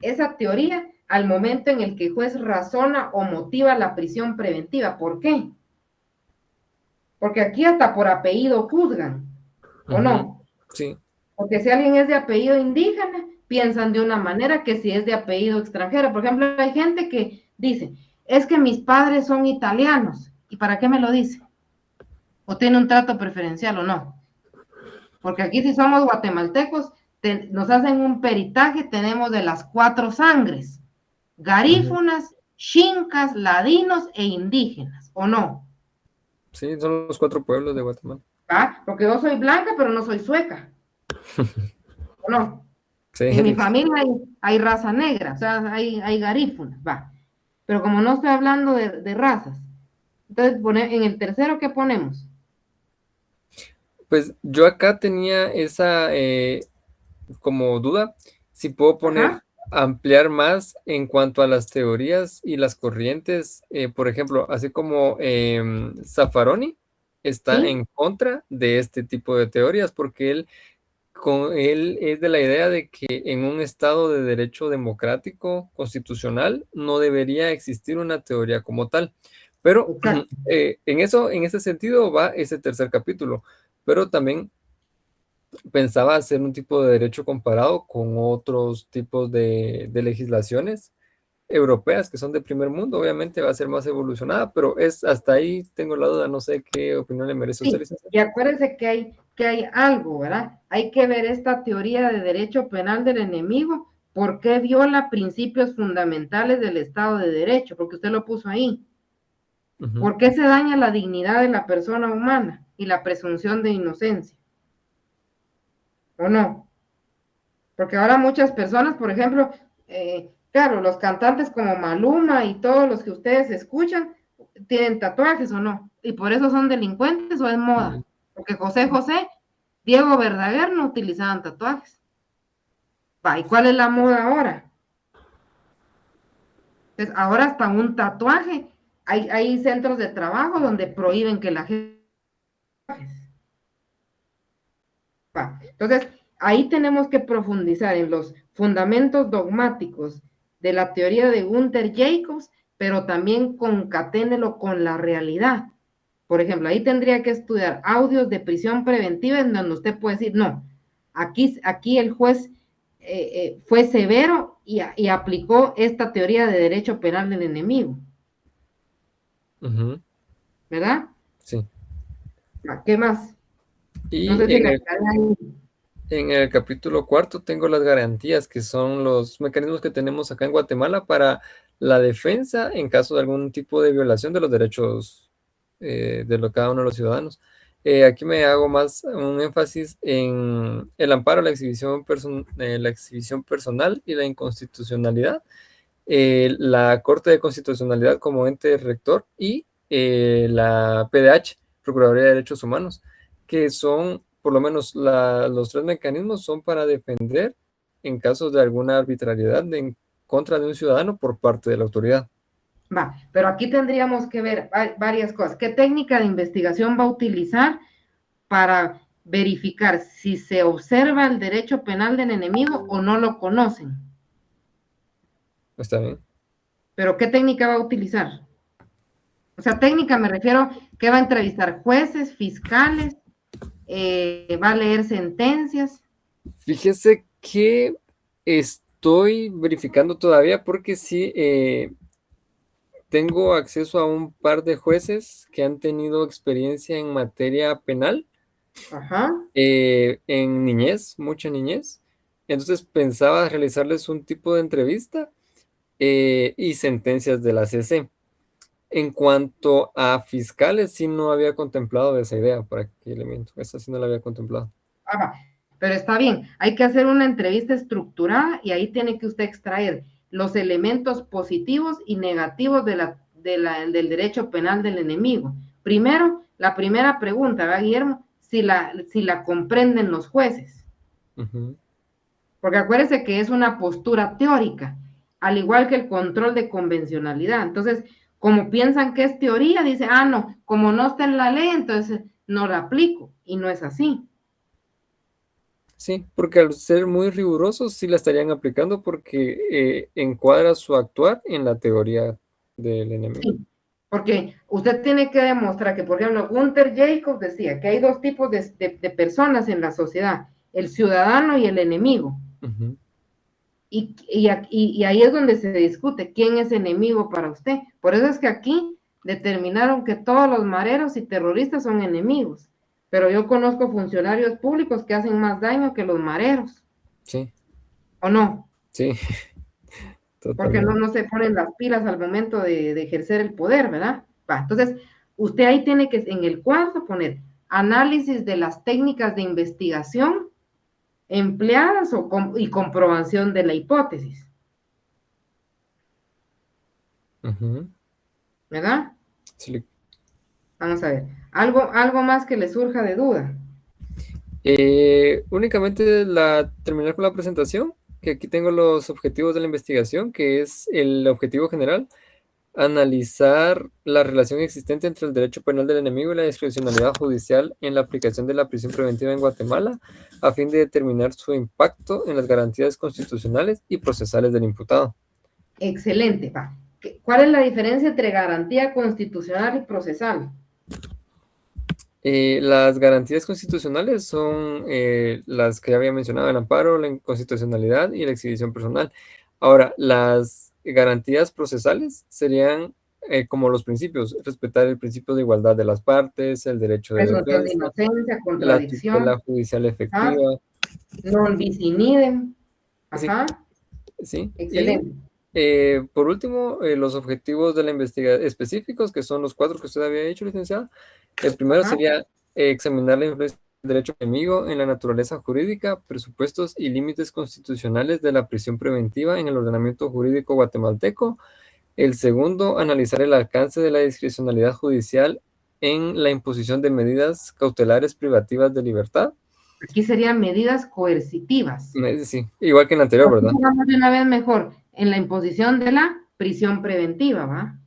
esa teoría al momento en el que el juez razona o motiva la prisión preventiva? ¿Por qué? Porque aquí hasta por apellido juzgan, ¿o no? Sí. Porque si alguien es de apellido indígena, piensan de una manera que si es de apellido extranjero. Por ejemplo, hay gente que dice, es que mis padres son italianos. ¿Y para qué me lo dice? ¿O tiene un trato preferencial o no? Porque aquí si somos guatemaltecos, nos hacen un peritaje, tenemos de las 4 sangres, garífunas, xincas, ladinos e indígenas, ¿o no? Sí, son los 4 pueblos de Guatemala. ¿Ah? Porque yo soy blanca, pero no soy sueca. ¿O no? Sí. En mi familia hay raza negra, o sea, hay garífunas, va. Pero como no estoy hablando de razas, entonces en el tercero, ¿qué ponemos? Pues yo acá tenía esa como duda, si puedo poner, ampliar más en cuanto a las teorías y las corrientes, por ejemplo, así como Zaffaroni está en contra de este tipo de teorías, porque él es de la idea de que en un estado de derecho democrático constitucional no debería existir una teoría como tal. Pero en ese sentido va ese tercer capítulo, pero también pensaba hacer un tipo de derecho comparado con otros tipos de legislaciones europeas que son de primer mundo. Obviamente va a ser más evolucionada, pero hasta ahí tengo la duda, no sé qué opinión le merece a usted. Y acuérdese que hay algo, ¿verdad? Hay que ver esta teoría de derecho penal del enemigo ¿por qué viola principios fundamentales del Estado de Derecho? Porque usted lo puso ahí. Ujú. ¿Por qué se daña la dignidad de la persona humana y la presunción de inocencia? ¿O no? Porque ahora muchas personas, por ejemplo, claro, los cantantes como Maluma y todos los que ustedes escuchan, tienen tatuajes o no, y por eso son delincuentes o es moda. Porque José José, Diego Verdaguer no utilizaban tatuajes. ¿Y cuál es la moda ahora? Entonces, ahora hasta un tatuaje. Hay centros de trabajo donde prohíben que la gente... Entonces, ahí tenemos que profundizar en los fundamentos dogmáticos de la teoría de Gunther Jacobs, pero también concaténelo con la realidad. Por ejemplo, ahí tendría que estudiar audios de prisión preventiva en donde usted puede decir, no, aquí el juez fue severo y aplicó esta teoría de derecho penal del enemigo. Ujú. ¿Verdad? Sí. ¿Qué más? Y No sé si en me el, quedé ahí. en el capítulo 4 tengo las garantías, que son los mecanismos que tenemos acá en Guatemala para la defensa en caso de algún tipo de violación de los derechos cada uno de los ciudadanos. Aquí me hago más un énfasis en el amparo a la exhibición personal y la inconstitucionalidad, la Corte de Constitucionalidad como ente rector y la PDH, Procuraduría de Derechos Humanos, que son, por lo menos los tres mecanismos son para defender en casos de alguna arbitrariedad en contra de un ciudadano por parte de la autoridad. Pero aquí tendríamos que ver varias cosas. ¿Qué técnica de investigación va a utilizar para verificar si se observa el derecho penal del enemigo o no lo conocen? ¿Está bien? ¿Pero qué técnica va a utilizar? O sea, técnica me refiero que va a entrevistar jueces, fiscales, va a leer sentencias. Fíjese que estoy verificando todavía porque sí tengo acceso a un par de jueces que han tenido experiencia en materia penal. Ajá. En niñez, mucha niñez. Entonces pensaba realizarles un tipo de entrevista y sentencias de la CC. En cuanto a fiscales, sí no había contemplado esa idea, ¿para qué le miento? Esa sí no la había contemplado. Pero está bien, hay que hacer una entrevista estructurada y ahí tiene que usted extraer los elementos positivos y negativos del derecho penal del enemigo. Primero, la primera pregunta, ¿verdad, Guillermo? Si la comprenden los jueces. Uh-huh. Porque acuérdese que es una postura teórica, al igual que el control de convencionalidad. Entonces, como piensan que es teoría, dice, no, como no está en la ley, entonces no la aplico. Y no es así. Sí, porque al ser muy rigurosos sí la estarían aplicando porque encuadra su actuar en la teoría del enemigo. Sí, porque usted tiene que demostrar que, por ejemplo, Gunther Jacobs decía que hay dos tipos de personas en la sociedad, el ciudadano y el enemigo. Uh-huh. Y ahí es donde se discute quién es enemigo para usted. Por eso es que aquí determinaron que todos los mareros y terroristas son enemigos. Pero yo conozco funcionarios públicos que hacen más daño que los mareros. Sí. ¿O no? Sí. Porque no se ponen las pilas al momento de ejercer el poder, ¿verdad? Entonces, usted ahí tiene que, en el cuadro, poner análisis de las técnicas de investigación empleadas y comprobación de la hipótesis. Uh-huh. ¿Verdad? Sí. Vamos a ver. ¿Algo más que le surja de duda? Únicamente terminar con la presentación, que aquí tengo los objetivos de la investigación, que es el objetivo general, analizar la relación existente entre el derecho penal del enemigo y la discrecionalidad judicial en la aplicación de la prisión preventiva en Guatemala, a fin de determinar su impacto en las garantías constitucionales y procesales del imputado. Excelente. ¿Cuál es la diferencia entre garantía constitucional y procesal? Las garantías constitucionales son las que ya había mencionado, el amparo, la inconstitucionalidad y la exhibición personal. Ahora, las garantías procesales serían como los principios: respetar el principio de igualdad de las partes, el derecho de Presunción de defensa, inocencia, contradicción, la tutela judicial efectiva, non bis in idem. sí, Ajá. ¿sí? Excelente. Y por último, los objetivos de la investigación específicos, que son los 4 que usted había dicho, licenciada. El primero Ajá. sería examinar la influencia del derecho enemigo en la naturaleza jurídica, presupuestos y límites constitucionales de la prisión preventiva en el ordenamiento jurídico guatemalteco. El segundo, analizar el alcance de la discrecionalidad judicial en la imposición de medidas cautelares privativas de libertad. Aquí serían medidas coercitivas. Sí, igual que en la anterior, ¿verdad? Vamos de una vez mejor, en la imposición de la prisión preventiva, ¿va?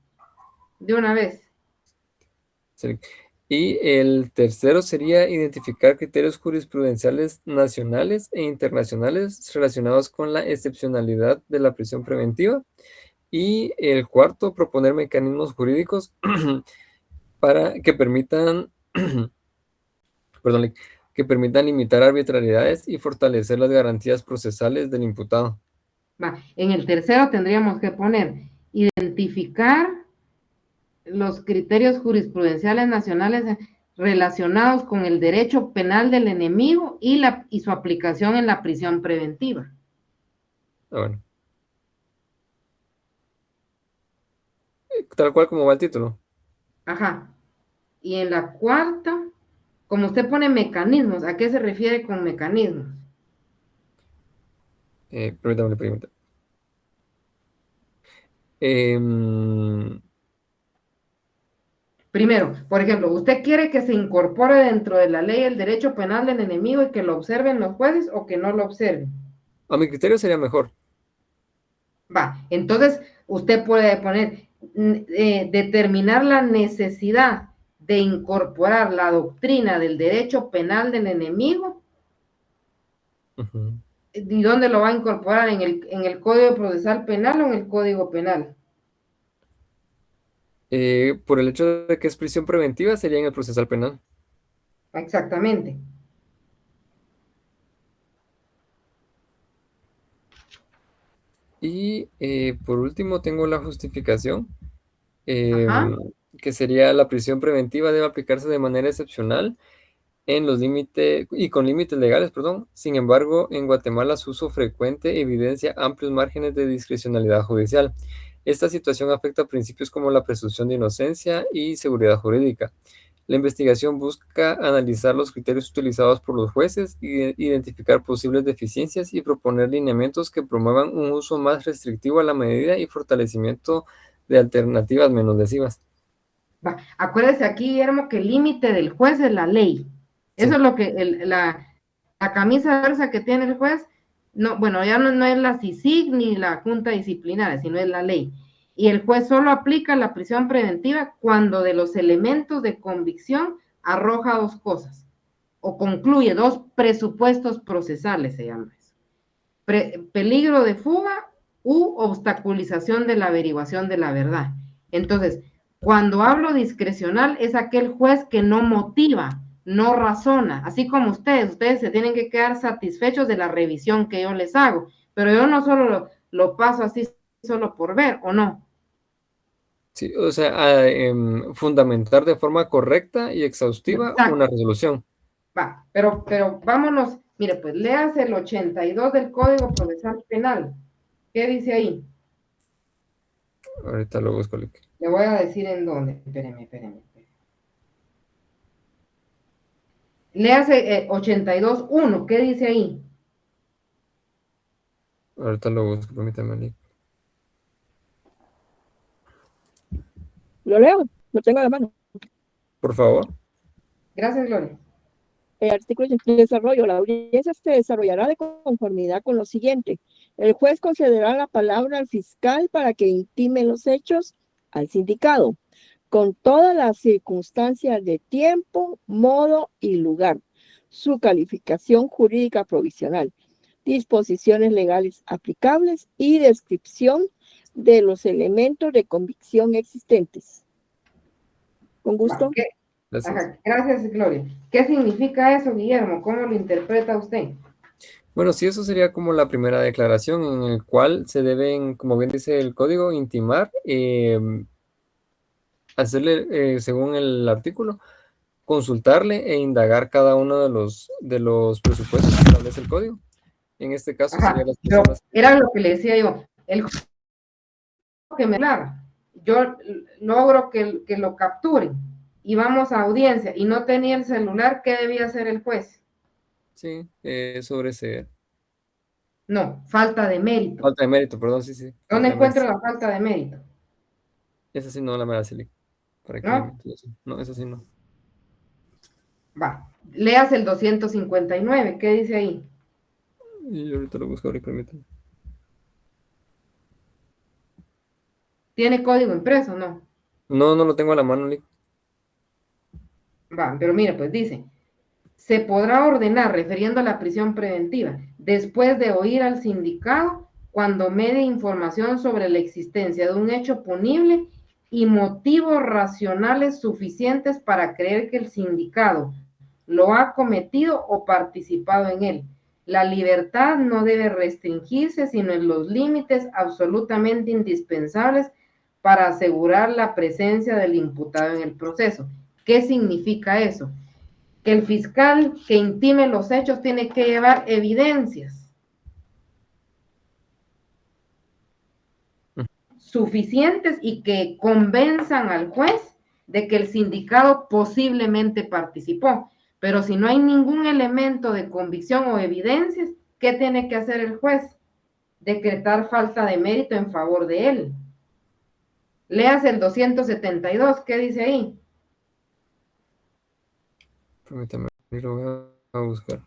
De una vez. Sí. Y el tercero sería identificar criterios jurisprudenciales nacionales e internacionales relacionados con la excepcionalidad de la prisión preventiva. Y el cuarto, proponer mecanismos jurídicos para que permitan, perdón, que permitan limitar arbitrariedades y fortalecer las garantías procesales del imputado. Va. En el tercero tendríamos que poner identificar los criterios jurisprudenciales nacionales relacionados con el derecho penal del enemigo y su aplicación en la prisión preventiva. Bueno. Tal cual como va el título. Ajá. Y en la cuarta, como usted pone mecanismos, ¿a qué se refiere con mecanismos? Permítame preguntar. Primero, por ejemplo, ¿usted quiere que se incorpore dentro de la ley el derecho penal del enemigo y que lo observen los jueces o que no lo observen? A mi criterio sería mejor. Va, entonces usted puede poner, determinar la necesidad de incorporar la doctrina del derecho penal del enemigo. Uh-huh. ¿Y dónde lo va a incorporar? ¿En el Código Procesal Penal o en el Código Penal? Por el hecho de que es prisión preventiva, sería en el procesal penal. Exactamente. Y por último tengo la justificación, Ajá. que sería la prisión preventiva debe aplicarse de manera excepcional en los límites y con límites legales, perdón. Sin embargo, en Guatemala su uso frecuente evidencia amplios márgenes de discrecionalidad judicial. Esta situación afecta a principios como la presunción de inocencia y seguridad jurídica. La investigación busca analizar los criterios utilizados por los jueces, identificar posibles deficiencias y proponer lineamientos que promuevan un uso más restrictivo a la medida y fortalecimiento de alternativas menos lesivas. Va. Acuérdese aquí, Guillermo, que el límite del juez es la ley. Sí. Eso es lo que la camisa versa que tiene el juez, no, bueno, ya no es la CICIG ni la Junta Disciplinaria, sino es la ley. Y el juez solo aplica la prisión preventiva cuando de los elementos de convicción arroja 2 cosas, o concluye 2 presupuestos procesales, se llama eso. Peligro de fuga u obstaculización de la averiguación de la verdad. Entonces, cuando hablo discrecional es aquel juez que no motiva, no razona, así como ustedes se tienen que quedar satisfechos de la revisión que yo les hago, pero yo no solo lo paso así solo por ver, ¿o no? Sí, o sea, fundamentar de forma correcta y exhaustiva Exacto. una resolución. Va, pero vámonos, mire, pues léase el 82 del Código Procesal Penal. ¿Qué dice ahí? Ahorita lo busco. Le voy a decir en dónde. Espéreme. Léase 82.1, ¿qué dice ahí? Ahorita lo busco, permítame. Lo leo, lo tengo a la mano. Por favor. Gracias, Gloria. Artículo de desarrollo. La audiencia se desarrollará de conformidad con lo siguiente. El juez concederá la palabra al fiscal para que intime los hechos al sindicado, con todas las circunstancias de tiempo, modo y lugar, su calificación jurídica provisional, disposiciones legales aplicables y descripción de los elementos de convicción existentes. Con gusto. Gracias. Ajá, gracias, Gloria. ¿Qué significa eso, Guillermo? ¿Cómo lo interpreta usted? Bueno, sí, eso sería como la primera declaración en el cual se deben, como bien dice el código, intimar, hacerle, según el artículo, consultarle e indagar cada uno de los presupuestos que establece el código. En este caso Ajá, serían las pero personas. era lo que le decía yo, el que me hablara, yo logro que lo capturen y vamos a audiencia y no tenía el celular, ¿qué debía hacer el juez? Sí, sobreseer. No, falta de mérito. Falta de mérito, perdón, sí, sí. ¿Dónde Falta de mérito. encuentro la falta de mérito? Esa sí no la me la Celi. ¿Para qué le ¿No? meto eso? No, esa sí no. Va, leas el 259, ¿qué dice ahí? Y ahorita lo busco, ahorita permítame. ¿Tiene código impreso? No. No, no lo tengo a la mano, Lick. Va, pero mira, pues dice, se podrá ordenar, refiriendo a la prisión preventiva, después de oír al sindicado cuando medie información sobre la existencia de un hecho punible y motivos racionales suficientes para creer que el sindicado lo ha cometido o participado en él. La libertad no debe restringirse sino en los límites absolutamente indispensables para asegurar la presencia del imputado en el proceso. ¿Qué significa eso? Que el fiscal que intime los hechos tiene que llevar evidencias suficientes y que convenzan al juez de que el sindicado posiblemente participó. Pero si no hay ningún elemento de convicción o evidencias, ¿qué tiene que hacer el juez? Decretar falta de mérito en favor de él. Leas el 272, ¿qué dice ahí? Permítame, lo voy a buscar.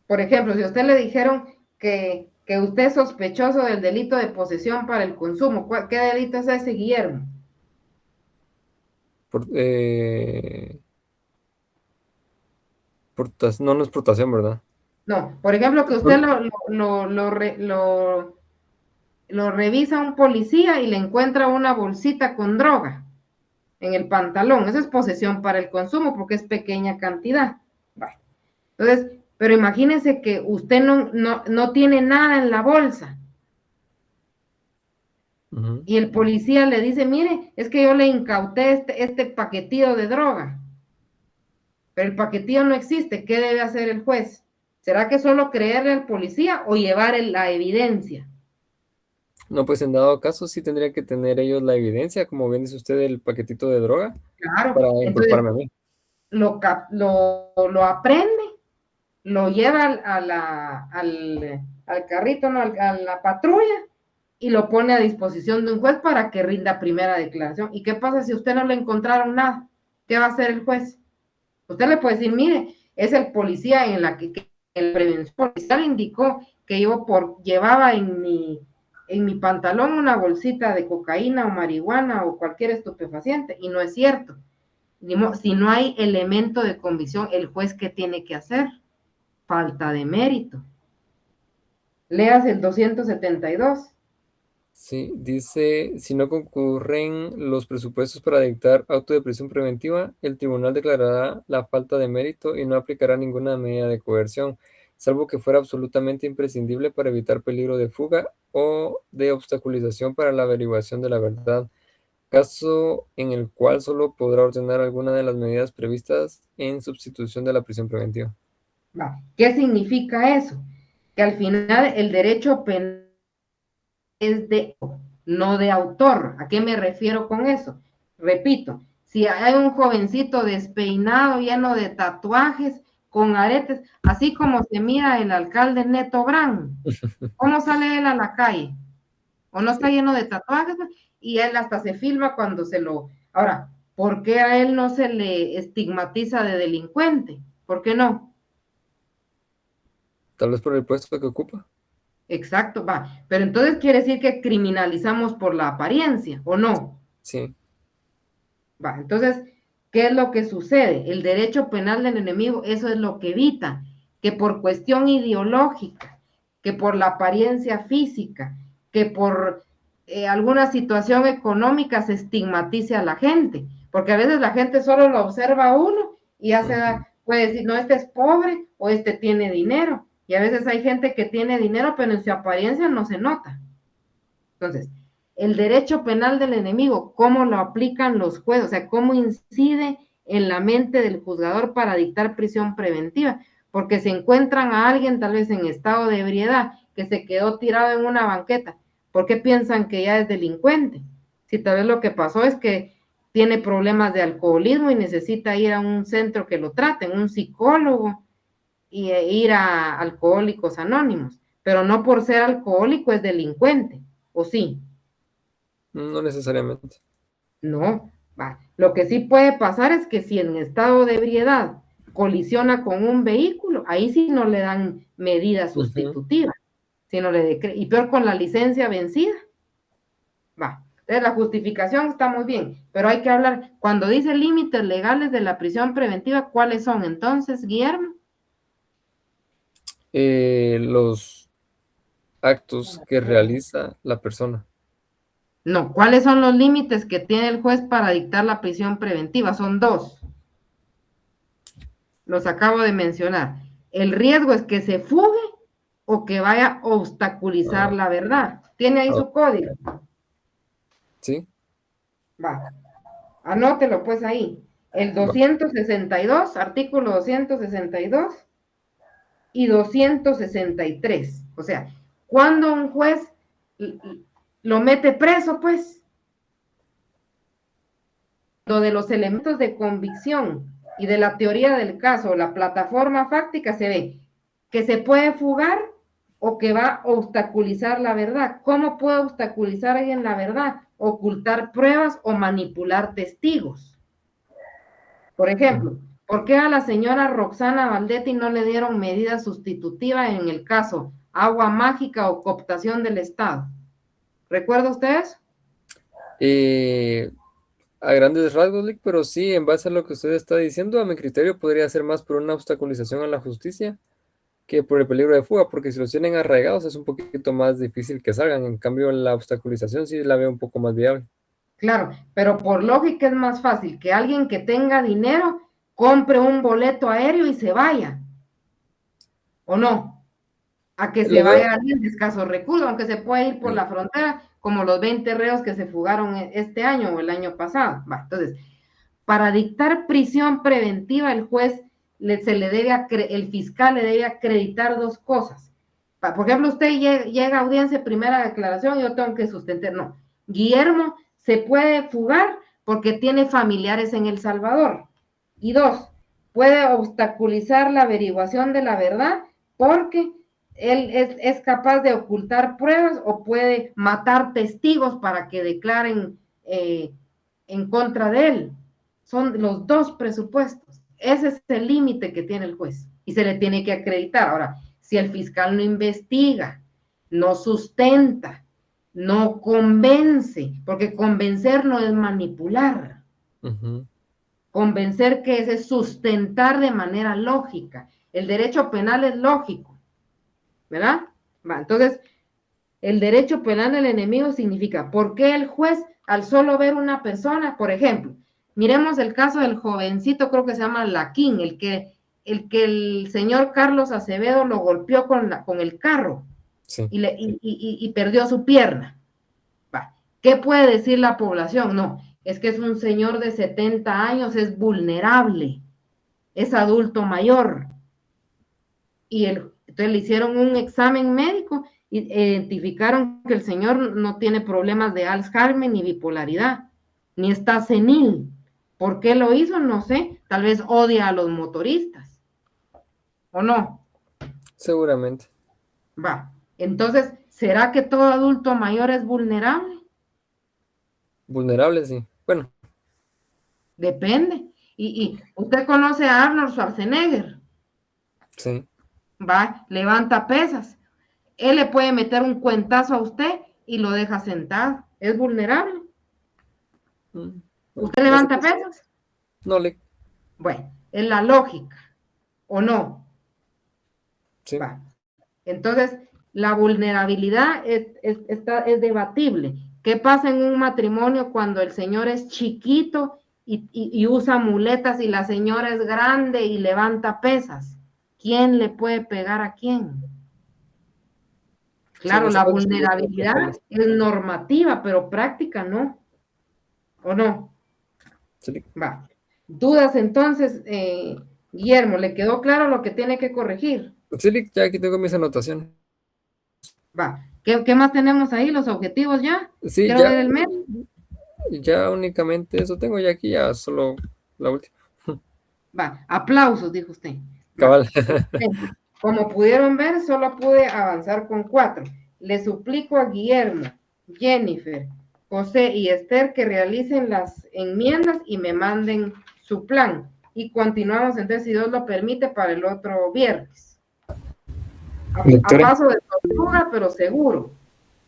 Por ejemplo, si a usted le dijeron que usted es sospechoso del delito de posesión para el consumo, ¿qué delito es ese, Guillermo? No, no es portación, ¿verdad? No, por ejemplo, que usted lo revisa un policía y le encuentra una bolsita con droga en el pantalón. Eso es posesión para el consumo porque es pequeña cantidad. Vale. Entonces, pero imagínense que usted no tiene nada en la bolsa. Y el policía le dice, mire, es que yo le incauté este paquetillo de droga. Pero el paquetillo no existe. ¿Qué debe hacer el juez? ¿Será que solo creerle al policía o llevar la evidencia? No, pues en dado caso sí tendría que tener ellos la evidencia, como bien dice usted, el paquetito de droga, Claro, para entonces inculparme a mí. lo aprende, lo lleva al carrito, ¿no? A la patrulla, y lo pone a disposición de un juez para que rinda primera declaración. ¿Y qué pasa si usted no le encontraron nada? ¿Qué va a hacer el juez? Usted le puede decir, mire, es el policía en la que el prevención policial indicó que yo llevaba en mi pantalón una bolsita de cocaína o marihuana o cualquier estupefaciente, y no es cierto. Si no hay elemento de convicción, el juez, ¿qué tiene que hacer? Falta de mérito. Leas el 272. Sí, dice, si no concurren los presupuestos para dictar auto de prisión preventiva, el tribunal declarará la falta de mérito y no aplicará ninguna medida de coerción, salvo que fuera absolutamente imprescindible para evitar peligro de fuga o de obstaculización para la averiguación de la verdad, caso en el cual solo podrá ordenar alguna de las medidas previstas en sustitución de la prisión preventiva. ¿Qué significa eso? Que al final el derecho penal es no de autor. ¿A qué me refiero con eso? Repito, si hay un jovencito despeinado, lleno de tatuajes, con aretes, así como se mira el alcalde Neto Brand, ¿cómo sale él a la calle? ¿O no está lleno de tatuajes? Y él hasta se filma cuando se lo... Ahora, ¿por qué a él no se le estigmatiza de delincuente? ¿Por qué no? Tal vez por el puesto que ocupa. Exacto, va. Pero entonces quiere decir que criminalizamos por la apariencia, ¿o no? Sí. Va, entonces, ¿qué es lo que sucede? El derecho penal del enemigo, eso es lo que evita, que por cuestión ideológica, que por la apariencia física, que por alguna situación económica se estigmatice a la gente, porque a veces la gente solo lo observa a uno y ya puede decir, no, este es pobre o este tiene dinero. Y a veces hay gente que tiene dinero, pero en su apariencia no se nota. Entonces, el derecho penal del enemigo, ¿cómo lo aplican los jueces? O sea, ¿cómo incide en la mente del juzgador para dictar prisión preventiva? porque se encuentran a alguien tal vez en estado de ebriedad que se quedó tirado en una banqueta, ¿por qué piensan que ya es delincuente? Si tal vez lo que pasó es que tiene problemas de alcoholismo y necesita ir a un centro que lo traten, un psicólogo, e ir a Alcohólicos Anónimos, pero no por ser alcohólico es delincuente, ¿o sí? No necesariamente. No, va. Lo que sí puede pasar es que si en estado de ebriedad colisiona con un vehículo, ahí sí no le dan medida sustitutiva, sino y peor con la licencia vencida. Va. Entonces la justificación está muy bien, pero hay que hablar, cuando dice límites legales de la prisión preventiva, ¿cuáles son entonces, Guillermo? Los actos que realiza la persona. No, ¿cuáles son los límites que tiene el juez para dictar la prisión preventiva? Son dos. Los acabo de mencionar. El riesgo es que se fugue o que vaya a obstaculizar la verdad. ¿Tiene ahí su código? Sí. Va. Anótelo pues ahí. El 262, artículo 262 y 263. O sea, cuando un juez lo mete preso, pues, lo de los elementos de convicción y de la teoría del caso, la plataforma fáctica, se ve que se puede fugar o que va a obstaculizar la verdad. ¿Cómo puede obstaculizar alguien la verdad? Ocultar pruebas o manipular testigos. Por ejemplo, ¿por qué a la señora Roxana Valdetti no le dieron medida sustitutiva en el caso agua mágica o cooptación del Estado? ¿Recuerda ustedes? A grandes rasgos, Lick, pero sí, en base a lo que usted está diciendo, a mi criterio podría ser más por una obstaculización a la justicia que por el peligro de fuga, porque si los tienen arraigados es un poquito más difícil que salgan. En cambio, la obstaculización sí la veo un poco más viable. Claro, pero por lógica es más fácil que alguien que tenga dinero compre un boleto aéreo y se vaya, ¿o no? A que se vaya alguien de escasos recursos, aunque se puede ir por la frontera, como los 20 reos que se fugaron este año o el año pasado. Va, entonces, para dictar prisión preventiva, el juez el fiscal le debe acreditar dos cosas. Por ejemplo, usted llega a audiencia, primera declaración, yo tengo que sustentar, no. Guillermo se puede fugar porque tiene familiares en El Salvador. Y dos, puede obstaculizar la averiguación de la verdad porque él es capaz de ocultar pruebas o puede matar testigos para que declaren en contra de él. Son los dos presupuestos. Ese es el límite que tiene el juez y se le tiene que acreditar. Ahora, si el fiscal no investiga, no sustenta, no convence, porque convencer no es manipular. Convencer que es sustentar de manera lógica. El derecho penal es lógico, ¿verdad? Va, entonces, el derecho penal del enemigo significa, ¿por qué el juez, al solo ver una persona, por ejemplo, miremos el caso del jovencito, creo que se llama Laquín, el que el señor Carlos Acevedo lo golpeó con el carro, sí, y perdió su pierna. Va. ¿Qué puede decir la población? No, es que es un señor de 70 años, es vulnerable, es adulto mayor. Y entonces le hicieron un examen médico y identificaron que el señor no tiene problemas de Alzheimer ni bipolaridad, ni está senil. ¿Por qué lo hizo? No sé, tal vez odia a los motoristas, ¿o no? Seguramente. Va, entonces, ¿será que todo adulto mayor es vulnerable? Vulnerable, sí. Bueno. Depende. Y usted conoce a Arnold Schwarzenegger. Sí. Va, levanta pesas. Él le puede meter un cuentazo a usted y lo deja sentado. ¿Es vulnerable? ¿Usted levanta pesas? No le. Bueno, es la lógica, ¿o no? Sí. Va. Entonces, la vulnerabilidad es debatible. ¿Qué pasa en un matrimonio cuando el señor es chiquito y usa muletas y la señora es grande y levanta pesas? ¿Quién le puede pegar a quién? Claro, la vulnerabilidad es normativa, pero práctica no. ¿O no? Sí. Va. ¿Dudas entonces, Guillermo, ¿le quedó claro lo que tiene que corregir? Sí, ya aquí tengo mis anotaciones. Va. ¿Qué más tenemos ahí? ¿Los objetivos ya? Sí, Quiero ver el mes. ya únicamente eso tengo ya aquí, ya solo la última. Va. Aplausos, dijo usted. Cabal. Como pudieron ver, solo pude avanzar con 4. Le suplico a Guillermo, Jennifer, José y Esther que realicen las enmiendas y me manden su plan. Y continuamos entonces, si Dios lo permite, para el otro viernes. A paso de tortuga, pero seguro.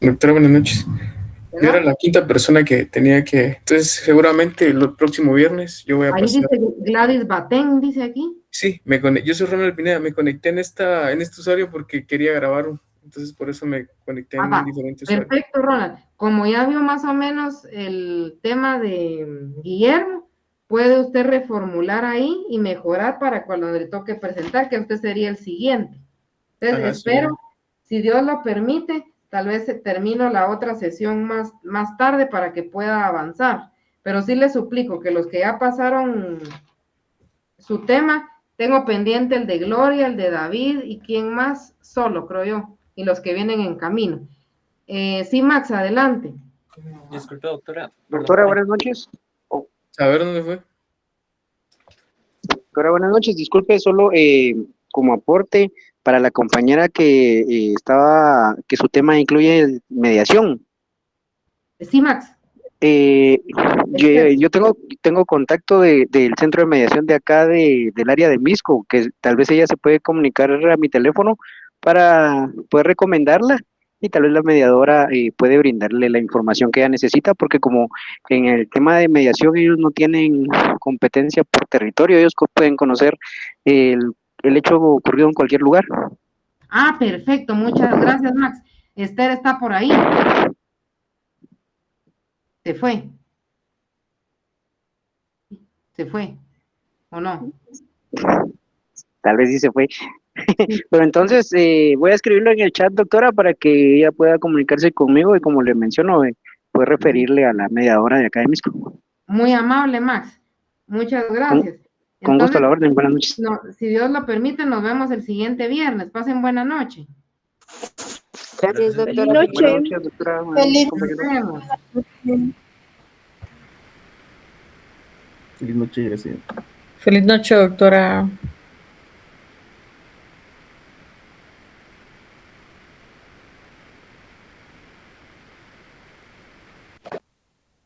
Doctora, buenas noches. Yo ¿Verdad? era la quinta persona que tenía que... Entonces, seguramente el próximo viernes yo voy a Ahí pasar. dice Gladys Batén, dice aquí. Sí, yo soy Ronald Pineda, me conecté en este usuario porque quería grabar, entonces por eso me conecté en Va. diferentes usuarios. Perfecto, Ronald. Como ya vio más o menos el tema de Guillermo, puede usted reformular ahí y mejorar para cuando le toque presentar, que usted sería el siguiente. Entonces, Ajá, espero, si Dios lo permite, tal vez termino la otra sesión más tarde para que pueda avanzar. Pero sí le suplico que los que ya pasaron su tema, tengo pendiente el de Gloria, el de David y quién más, solo creo yo, y los que vienen en camino. Sí, Max, adelante. Disculpe, doctora. Doctora, buenas noches. A ver dónde fue. Doctora, buenas noches. Disculpe, solo como aporte para la compañera que que su tema incluye mediación. Sí, Max. Yo tengo contacto del centro de mediación de acá del área de Misco, que tal vez ella se puede comunicar a mi teléfono para poder recomendarla y tal vez la mediadora puede brindarle la información que ella necesita, porque como en el tema de mediación ellos no tienen competencia por territorio, ellos pueden conocer el hecho ocurrido en cualquier lugar. Ah, perfecto, muchas gracias, Max. Esther está por ahí. Se fue. ¿Se fue? ¿O no? Tal vez sí se fue. Pero entonces voy a escribirlo en el chat, doctora, para que ella pueda comunicarse conmigo y como le menciono, puede referirle a la mediadora de acá de Misco. Muy amable, Max. Muchas gracias. Con gusto a la orden. Buenas noches. No, si Dios lo permite, nos vemos el siguiente viernes. Pasen buena noche. Gracias, doctora. Feliz noche. Buenas noches, doctora. Feliz Nos vemos. Feliz noche, gracias. Feliz noche, doctora.